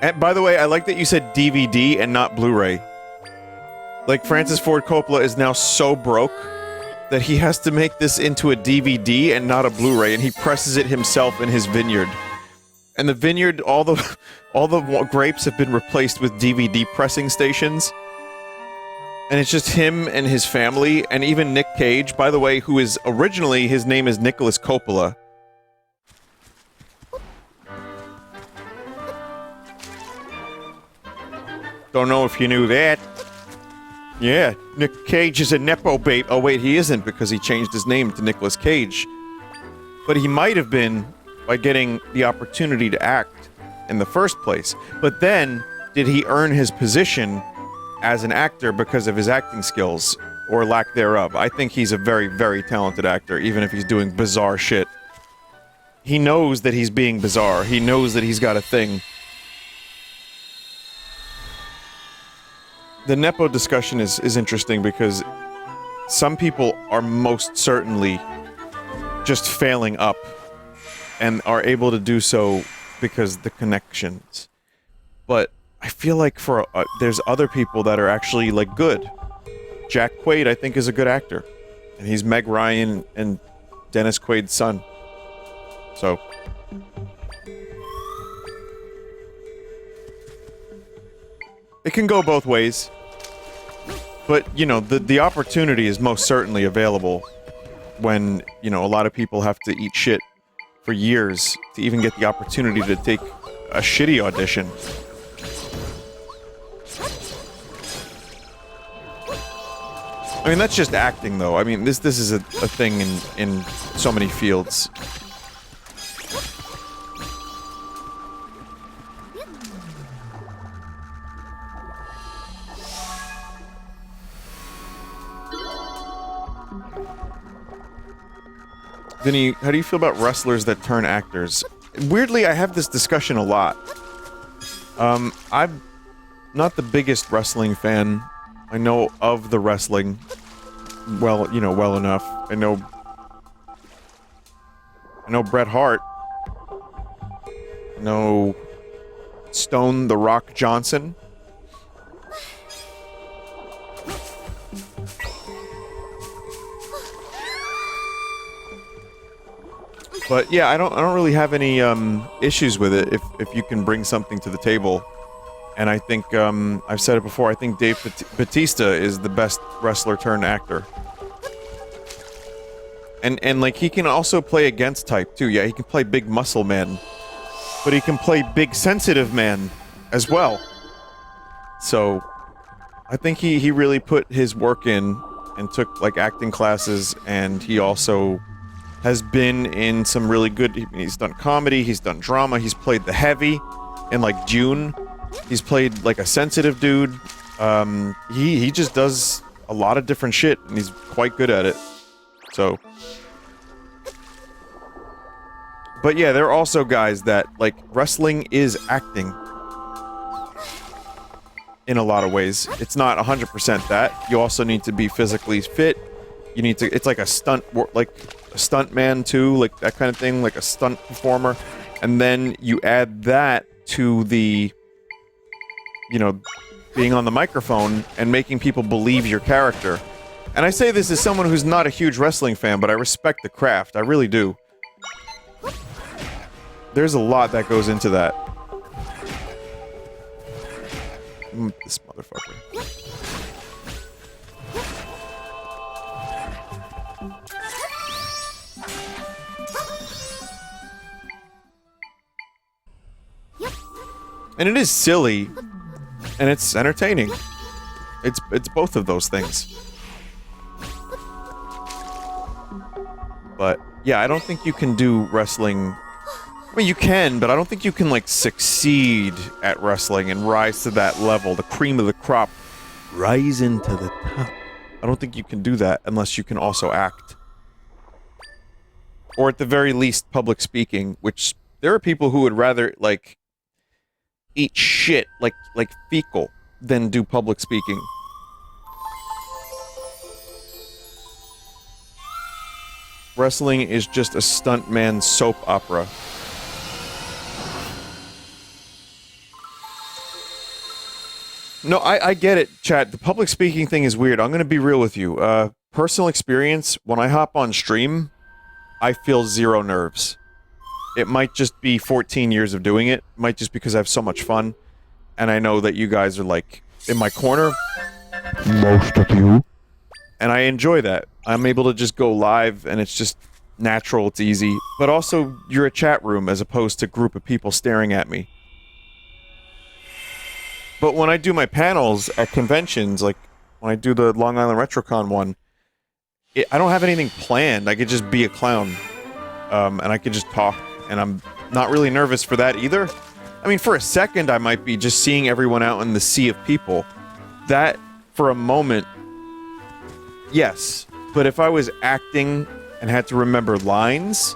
And by the way, I like that you said DVD and not Blu-ray. Like, Francis Ford Coppola is now so broke that he has to make this into a DVD and not a Blu-ray, and he presses it himself in his vineyard. And the vineyard, all the grapes have been replaced with DVD pressing stations. And it's just him and his family, and even Nick Cage, by the way, who is originally, his name is Nicholas Coppola. Don't know if you knew that. Yeah, Nick Cage is a Nepo bait. Oh wait, he isn't, because he changed his name to Nicolas Cage. But he might have been by getting the opportunity to act in the first place. But then, did he earn his position as an actor because of his acting skills, or lack thereof? I think he's a very, very talented actor, even if he's doing bizarre shit. He knows that he's being bizarre. He knows that he's got a thing. The Nepo discussion is interesting because some people are most certainly just failing up and are able to do so because the connections. But I feel like there's other people that are actually, like, good. Jack Quaid, I think, is a good actor. And he's Meg Ryan and Dennis Quaid's son. So. It can go both ways. But, you know, the opportunity is most certainly available when, you know, a lot of people have to eat shit for years to even get the opportunity to take a shitty audition. I mean, that's just acting, though. I mean, this is a thing in so many fields. Vinny, how do you feel about wrestlers that turn actors? Weirdly, I have this discussion a lot. I'm not the biggest wrestling fan. I know of the wrestling well, you know, well enough. I know Bret Hart. I know Stone the Rock Johnson. But yeah, I don't really have any issues with it if you can bring something to the table. And I think, I've said it before, I think Dave Bautista is the best wrestler turned actor. And like, he can also play against type, too. Yeah, he can play big muscle man. But he can play big sensitive man as well. So, I think he really put his work in and took, like, acting classes, and he also has been in some really good... He's done comedy, he's done drama, he's played the heavy in, like, June. He's played, like, a sensitive dude. He just does a lot of different shit, and he's quite good at it. So... But yeah, there are also guys that, like, wrestling is acting. In a lot of ways. It's not 100% that. You also need to be physically fit. You need to... It's like a stunt... Like, a stunt man, too. Like, that kind of thing. Like a stunt performer. And then you add that to the... You know, being on the microphone and making people believe your character. And I say this as someone who's not a huge wrestling fan, but I respect the craft. I really do. There's a lot that goes into that. This motherfucker. And it is silly, and it's entertaining. It's both of those things. But yeah, I don't think you can do wrestling. I mean, you can, but I don't think you can, like, succeed at wrestling and rise to that level, the cream of the crop, rise into the top. I don't think you can do that unless you can also act. Or at the very least, public speaking, which there are people who would rather, like, eat shit, like fecal, than do public speaking. Wrestling is just a stuntman soap opera. No, I get it, chat. The public speaking thing is weird. I'm gonna be real with you. Personal experience, when I hop on stream, I feel zero nerves. It might just be 14 years of doing it. Might just because I have so much fun. And I know that you guys are, like, in my corner. Most of you. And I enjoy that. I'm able to just go live, and it's just natural, it's easy. But also, you're a chat room as opposed to a group of people staring at me. But when I do my panels at conventions, like when I do the Long Island RetroCon one, I don't have anything planned. I could just be a clown. And I could just talk, and I'm not really nervous for that either. I mean, for a second, I might be just seeing everyone out in the sea of people. That, for a moment, yes. But if I was acting and had to remember lines,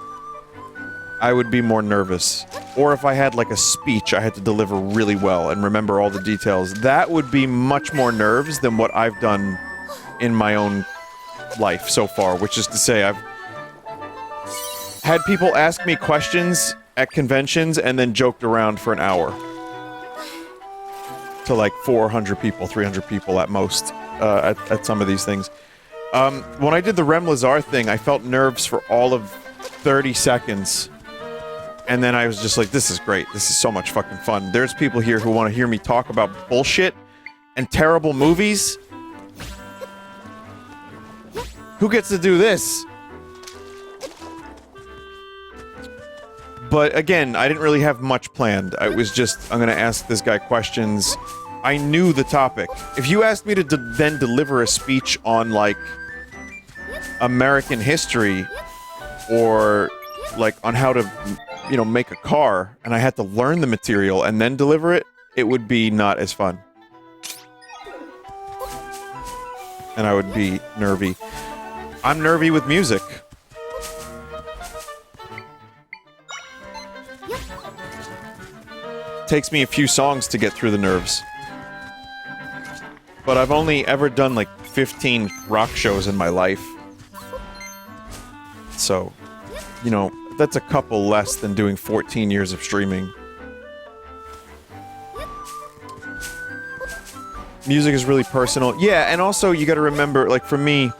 I would be more nervous. Or if I had, like, a speech I had to deliver really well and remember all the details, that would be much more nerves than what I've done in my own life so far, which is to say I've had people ask me questions at conventions and then joked around for an hour. To, like, 400 people, 300 people at most, at some of these things. When I did the Rem Lazar thing, I felt nerves for all of 30 seconds. And then I was just like, this is great. This is so much fucking fun. There's people here who want to hear me talk about bullshit and terrible movies. Who gets to do this? But again, I didn't really have much planned. I was just, I'm gonna ask this guy questions. I knew the topic. If you asked me to then deliver a speech on, like, American history, or, like, on how to, you know, make a car, and I had to learn the material and then deliver it, it would be not as fun. And I would be nervy. I'm nervy with music. Takes me a few songs to get through the nerves. But I've only ever done, like, 15 rock shows in my life. So, you know, that's a couple less than doing 14 years of streaming. Music is really personal. Yeah, and also you gotta remember, like, for me,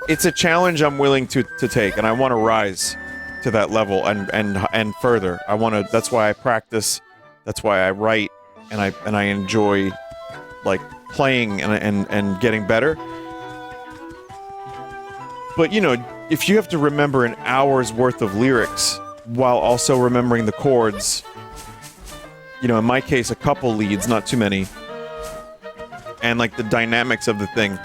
it's a challenge I'm willing to take, and I want to rise to that level and further. I want to, that's why I practice, that's why I write, and I enjoy, like, playing and getting better. But, you know, if you have to remember an hour's worth of lyrics while also remembering the chords, you know, in my case, a couple leads, not too many, and like the dynamics of the thing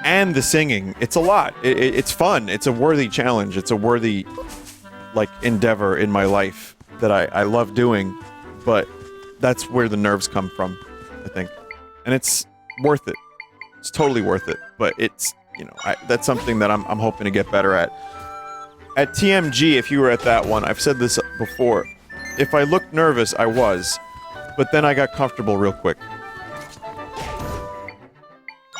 and the singing. It's a lot. It's fun. It's a worthy challenge. It's a worthy like endeavor in my life that I love doing, but that's where the nerves come from, I think. And it's worth it. It's totally worth it. But it's, you know, that's something that I'm hoping to get better at. At TMG, if you were at that one, I've said this before, if I looked nervous, I was. But then I got comfortable real quick.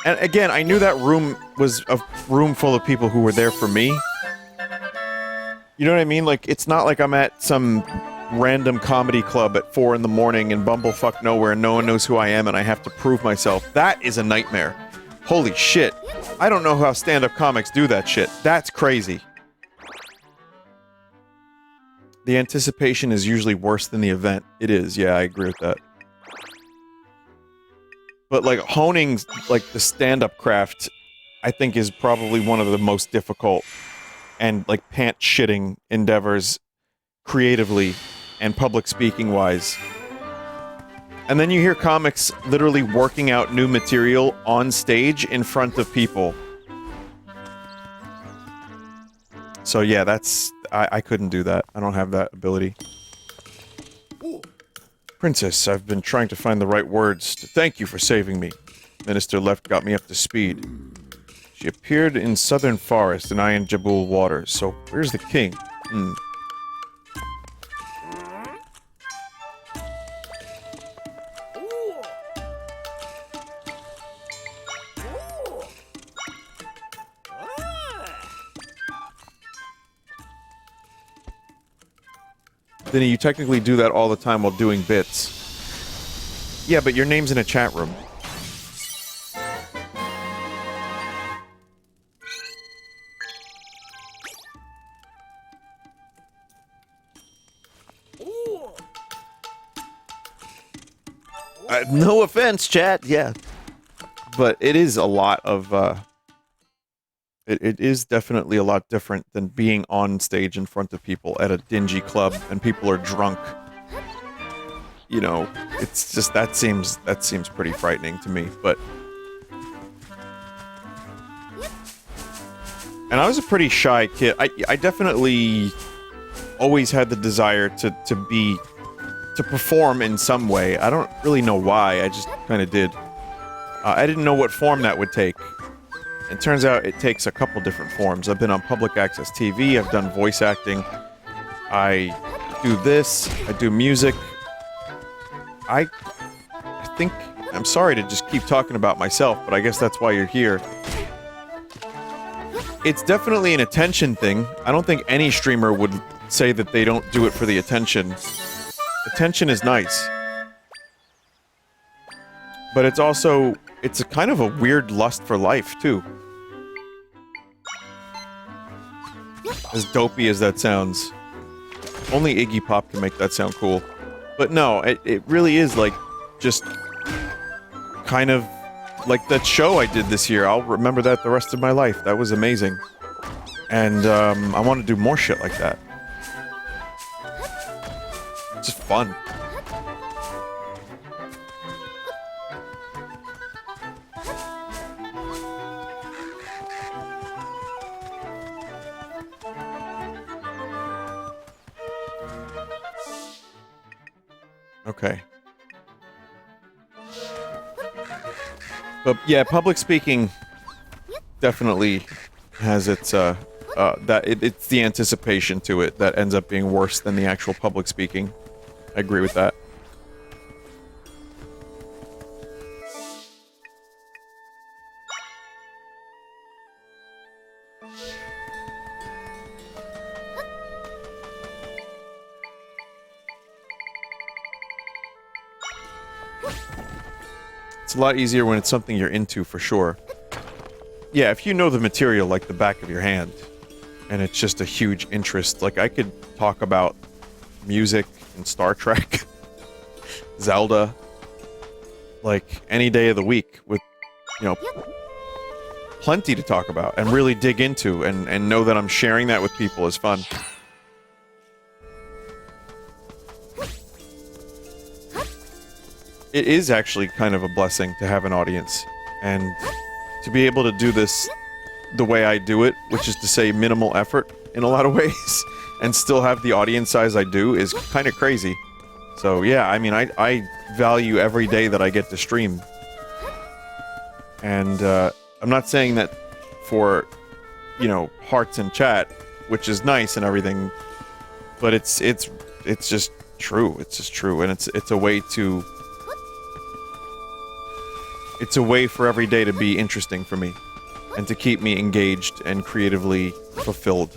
And again, I knew that room was a room full of people who were there for me. You know what I mean? Like, it's not like I'm at some random comedy club at 4 in the morning in bumblefuck nowhere and no one knows who I am and I have to prove myself. That is a nightmare. Holy shit. I don't know how stand-up comics do that shit. That's crazy. The anticipation is usually worse than the event. It is, yeah, I agree with that. But, like, honing, like, the stand-up craft, I think is probably one of the most difficult and, like, pants-shitting endeavors creatively and public speaking-wise. And then you hear comics literally working out new material on stage in front of people. So yeah, that's... I couldn't do that. I don't have that ability. Princess, I've been trying to find the right words to thank you for saving me. Minister Left got me up to speed. She appeared in Southern Forest and I in Jabul waters, so where's the king? Vinny, you technically do that all the time while doing bits. Yeah, but your name's in a chat room. No offense, chat, yeah. But it is a lot of, It is definitely a lot different than being on stage in front of people at a dingy club and people are drunk. You know, it's just, that seems pretty frightening to me, but... And I was a pretty shy kid. I definitely always had the desire to perform in some way. I don't really know why, I just kind of did. I didn't know what form that would take. It turns out it takes a couple different forms. I've been on public access TV, I've done voice acting, I do this, I do music. I think... I'm sorry to just keep talking about myself, but I guess that's why you're here. It's definitely an attention thing. I don't think any streamer would say that they don't do it for the attention. Attention is nice. But it's also... it's a kind of a weird lust for life, too. As dopey as that sounds. Only Iggy Pop can make that sound cool. But no, it really is like, just... kind of... like that show I did this year. I'll remember that the rest of my life. That was amazing. And, I want to do more shit like that. It's just fun. Okay. But yeah, public speaking definitely has its it's the anticipation to it that ends up being worse than the actual public speaking. I agree with that. It's a lot easier when it's something you're into, for sure. Yeah, if you know the material like the back of your hand, and it's just a huge interest, like I could talk about music and Star Trek, Zelda, like any day of the week with, you know, plenty to talk about and really dig into and know that I'm sharing that with people is fun. It is actually kind of a blessing to have an audience. And to be able to do this the way I do it, which is to say minimal effort in a lot of ways, and still have the audience size I do is kind of crazy. So yeah, I mean, I value every day that I get to stream. And I'm not saying that for, you know, hearts in chat, which is nice and everything, but it's just true. It's just true, and it's a way to... It's a way for every day to be interesting for me, and to keep me engaged and creatively fulfilled.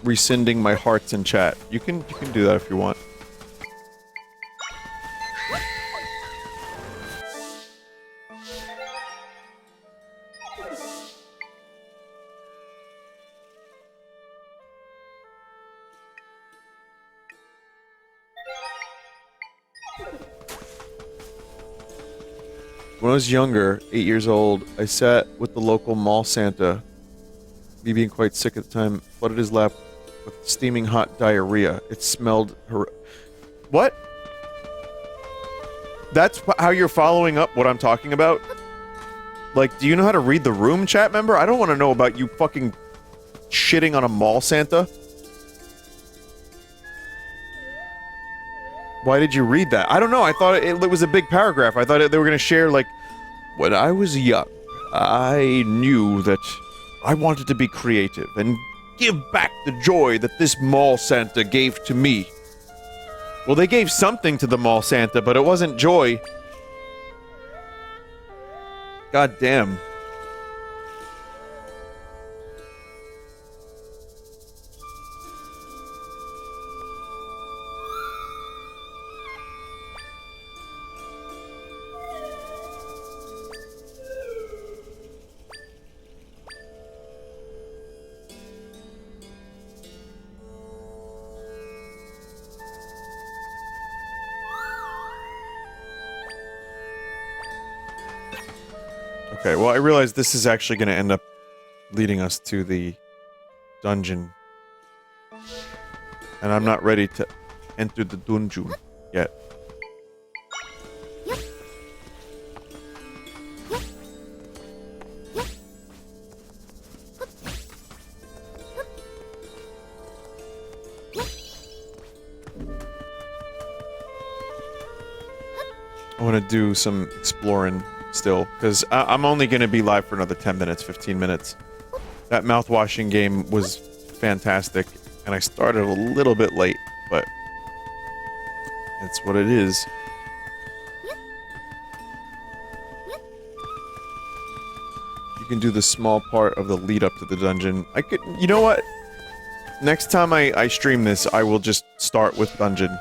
Rescinding my hearts in chat. You can do that if you want. When I was younger, 8 years old, I sat with the local mall Santa, me being quite sick at the time, flooded his lap with steaming hot diarrhea. It smelled What? That's how you're following up what I'm talking about? Like, do you know how to read the room, chat member? I don't want to know about you fucking shitting on a mall Santa. Why did you read that? I don't know. I thought it was a big paragraph. I thought they were going to share, like, when I was young, I knew that I wanted to be creative and give back the joy that this mall Santa gave to me. Well, they gave something to the mall Santa, but it wasn't joy. God damn. Okay, well, I realize this is actually going to end up leading us to the dungeon. And I'm not ready to enter the dungeon yet. I want to do some exploring still, because I'm only going to be live for another 10 minutes, 15 minutes. That mouthwashing game was fantastic, and I started a little bit late, but it's what it is. You can do the small part of the lead up to the dungeon. I could, you know what? Next time I stream this, I will just start with dungeon.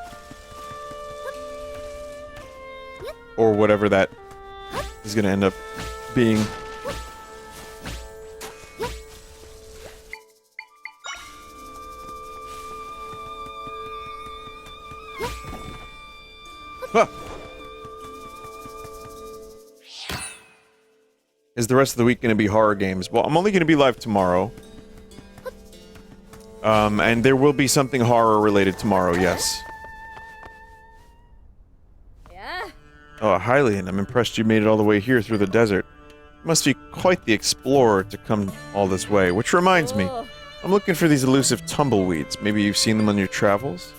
Or whatever that is going to end up being. Huh. Is the rest of the week going to be horror games? Well, I'm only going to be live tomorrow. And there will be something horror related tomorrow, yes. Oh, Hylian, I'm impressed you made it all the way here through the desert. You must be quite the explorer to come all this way. Which reminds me, I'm looking for these elusive tumbleweeds. Maybe you've seen them on your travels?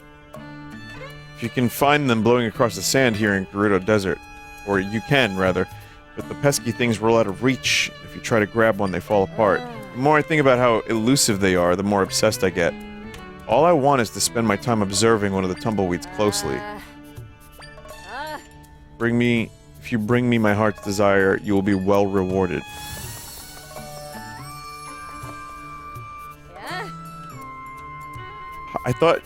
If you can find them blowing across the sand here in Gerudo Desert, or you can, rather, but the pesky things roll out of reach. If you try to grab one, they fall apart. The more I think about how elusive they are, the more obsessed I get. All I want is to spend my time observing one of the tumbleweeds closely. If you bring me my heart's desire, you will be well rewarded. I thought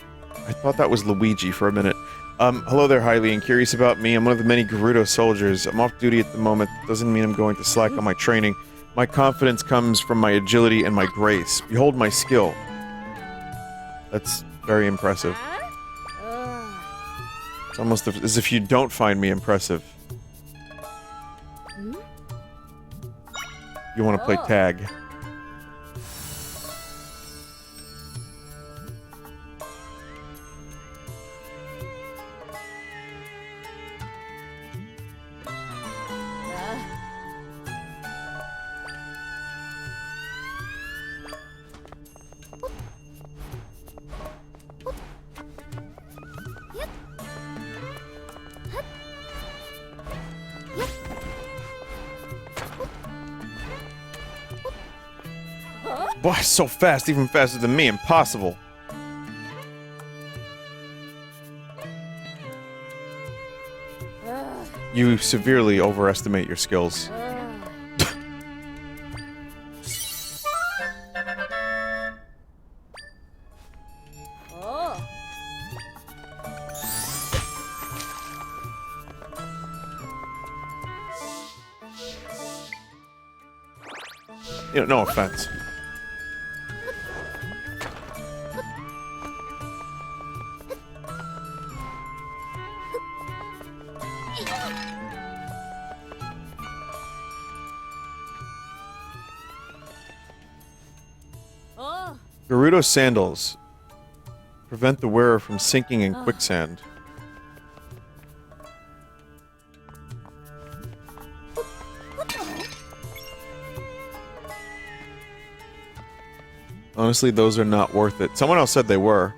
that was Luigi for a minute. Hello there, Hylian. Curious about me? I'm one of the many Gerudo soldiers. I'm off duty at the moment. Doesn't mean I'm going to slack on my training. My confidence comes from my agility and my grace. Behold my skill. That's very impressive. It's almost as if you don't find me impressive. You want to play tag. Boy, so fast, even faster than me. Impossible. You severely overestimate your skills. You know, no offense. Gerudo sandals prevent the wearer from sinking in quicksand. Honestly, those are not worth it. Someone else said they were.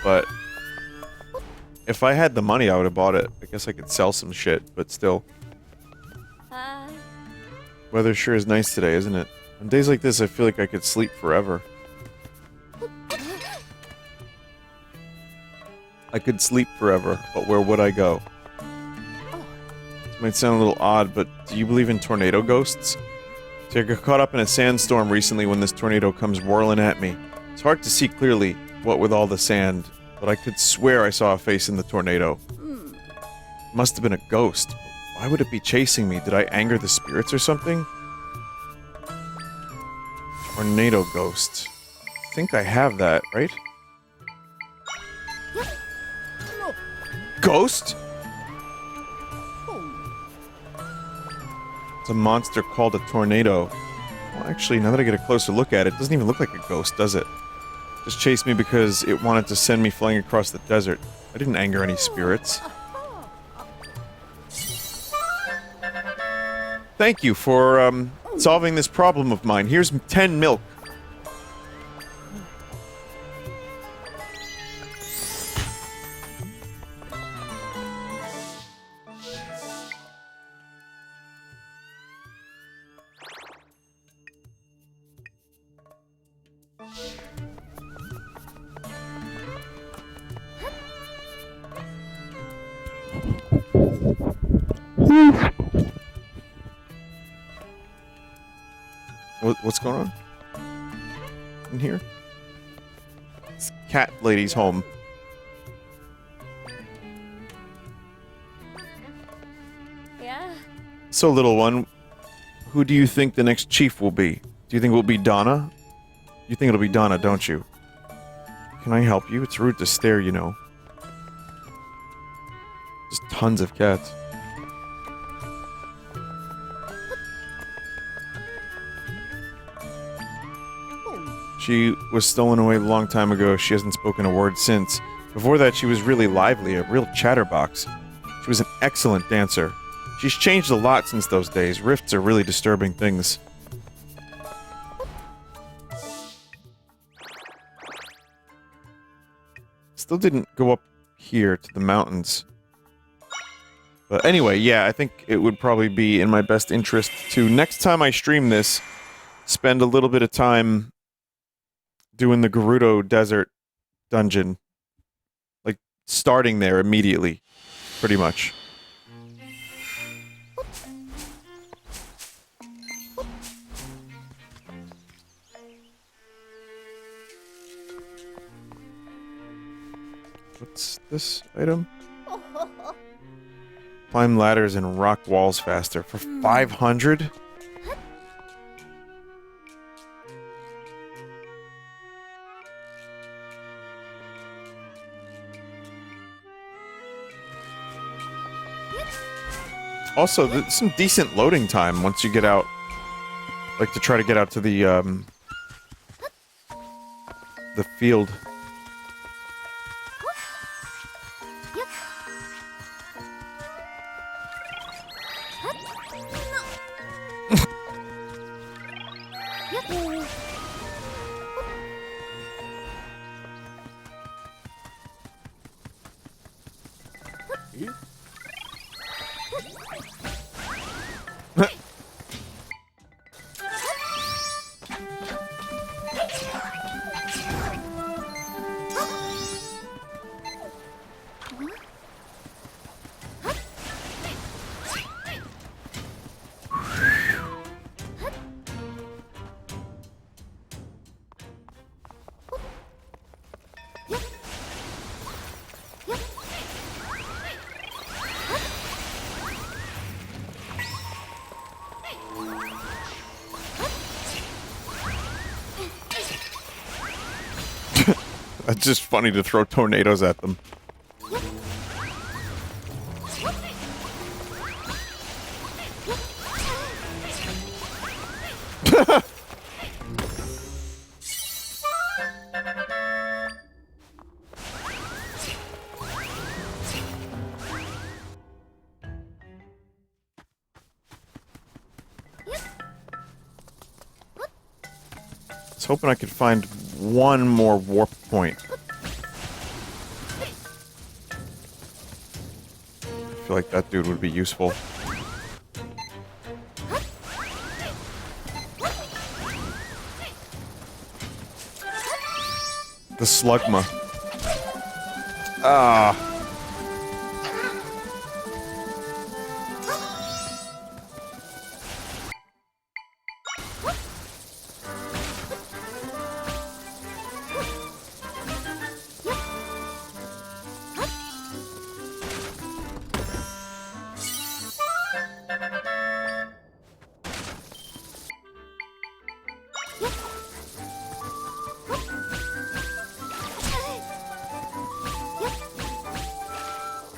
But if I had the money, I would have bought it. I guess I could sell some shit, but still. Weather sure is nice today, isn't it? On days like this, I feel like I could sleep forever. I could sleep forever, but where would I go? This might sound a little odd, but do you believe in tornado ghosts? So I got caught up in a sandstorm recently when this tornado comes whirling at me. It's hard to see clearly, what with all the sand, but I could swear I saw a face in the tornado. Must have been a ghost. Why would it be chasing me? Did I anger the spirits or something? Tornado ghost. I think I have that, right? Ghost? It's a monster called a tornado. Well, actually, now that I get a closer look at it, it doesn't even look like a ghost, does it? Just chased me because it wanted to send me flying across the desert. I didn't anger any spirits. Thank you for, solving this problem of mine. Here's 10 milk. What's going on? In here? This cat lady's home. Yeah. So, little one, who do you think the next chief will be? Do you think it will be Donna? You think it'll be Donna, don't you? Can I help you? It's rude to stare, you know. Just tons of cats. She was stolen away a long time ago. She hasn't spoken a word since. Before that, she was really lively, a real chatterbox. She was an excellent dancer. She's changed a lot since those days. Rifts are really disturbing things. Still didn't go up here to the mountains. But anyway, yeah, I think it would probably be in my best interest to, next time I stream this, spend a little bit of time doing the Gerudo Desert dungeon. Like, starting there immediately, pretty much. What's this item? Climb ladders and rock walls faster for 500? Also, there's some decent loading time once you get out. Like, to try to get out to the field. It's just funny to throw tornadoes at them. I was hoping I could find one more warp point. I feel like that dude would be useful. The Slugma. Ah.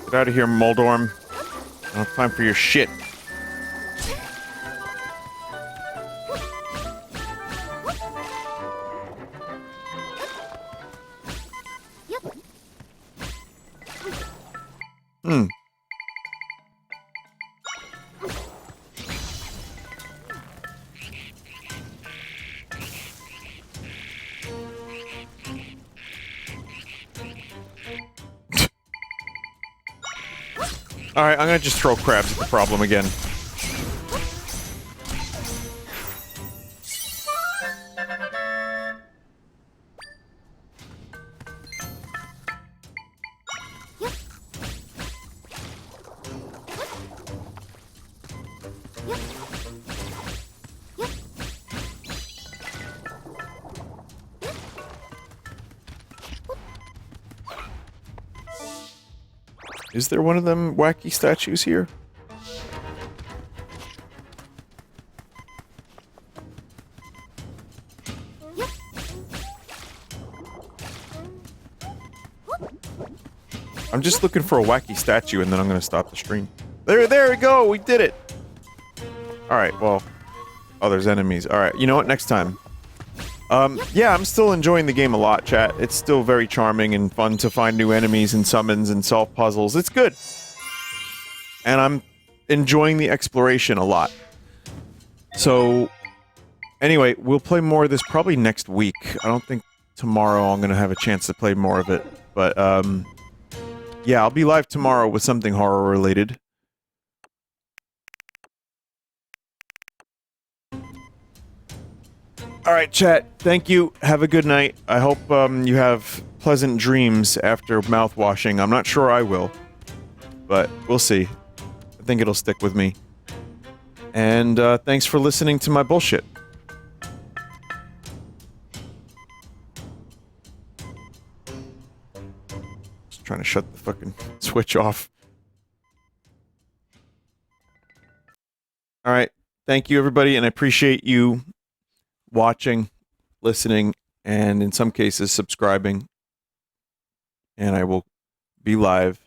Get out of here, Moldorm. I don't have time for your shit. Hmm. Alright, I'm gonna just throw crabs at the problem again. Is there one of them wacky statues here? I'm just looking for a wacky statue and then I'm gonna stop the stream. There we go! We did it! Alright, well... Oh, there's enemies. Alright, you know what? Next time. Yeah, I'm still enjoying the game a lot, chat. It's still very charming and fun to find new enemies and summons and solve puzzles. It's good. And I'm enjoying the exploration a lot. So, anyway, we'll play more of this probably next week. I don't think tomorrow I'm gonna have a chance to play more of it. But, yeah, I'll be live tomorrow with something horror-related. Alright, chat. Thank you. Have a good night. I hope, you have pleasant dreams after mouthwashing. I'm not sure I will. But, we'll see. I think it'll stick with me. And, thanks for listening to my bullshit. Just trying to shut the fucking switch off. Alright. Thank you, everybody, and I appreciate you watching, listening, and in some cases, subscribing. And I will be live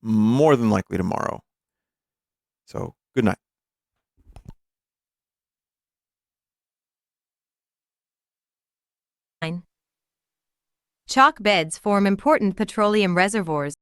more than likely tomorrow. So, good night. Chalk beds form important petroleum reservoirs.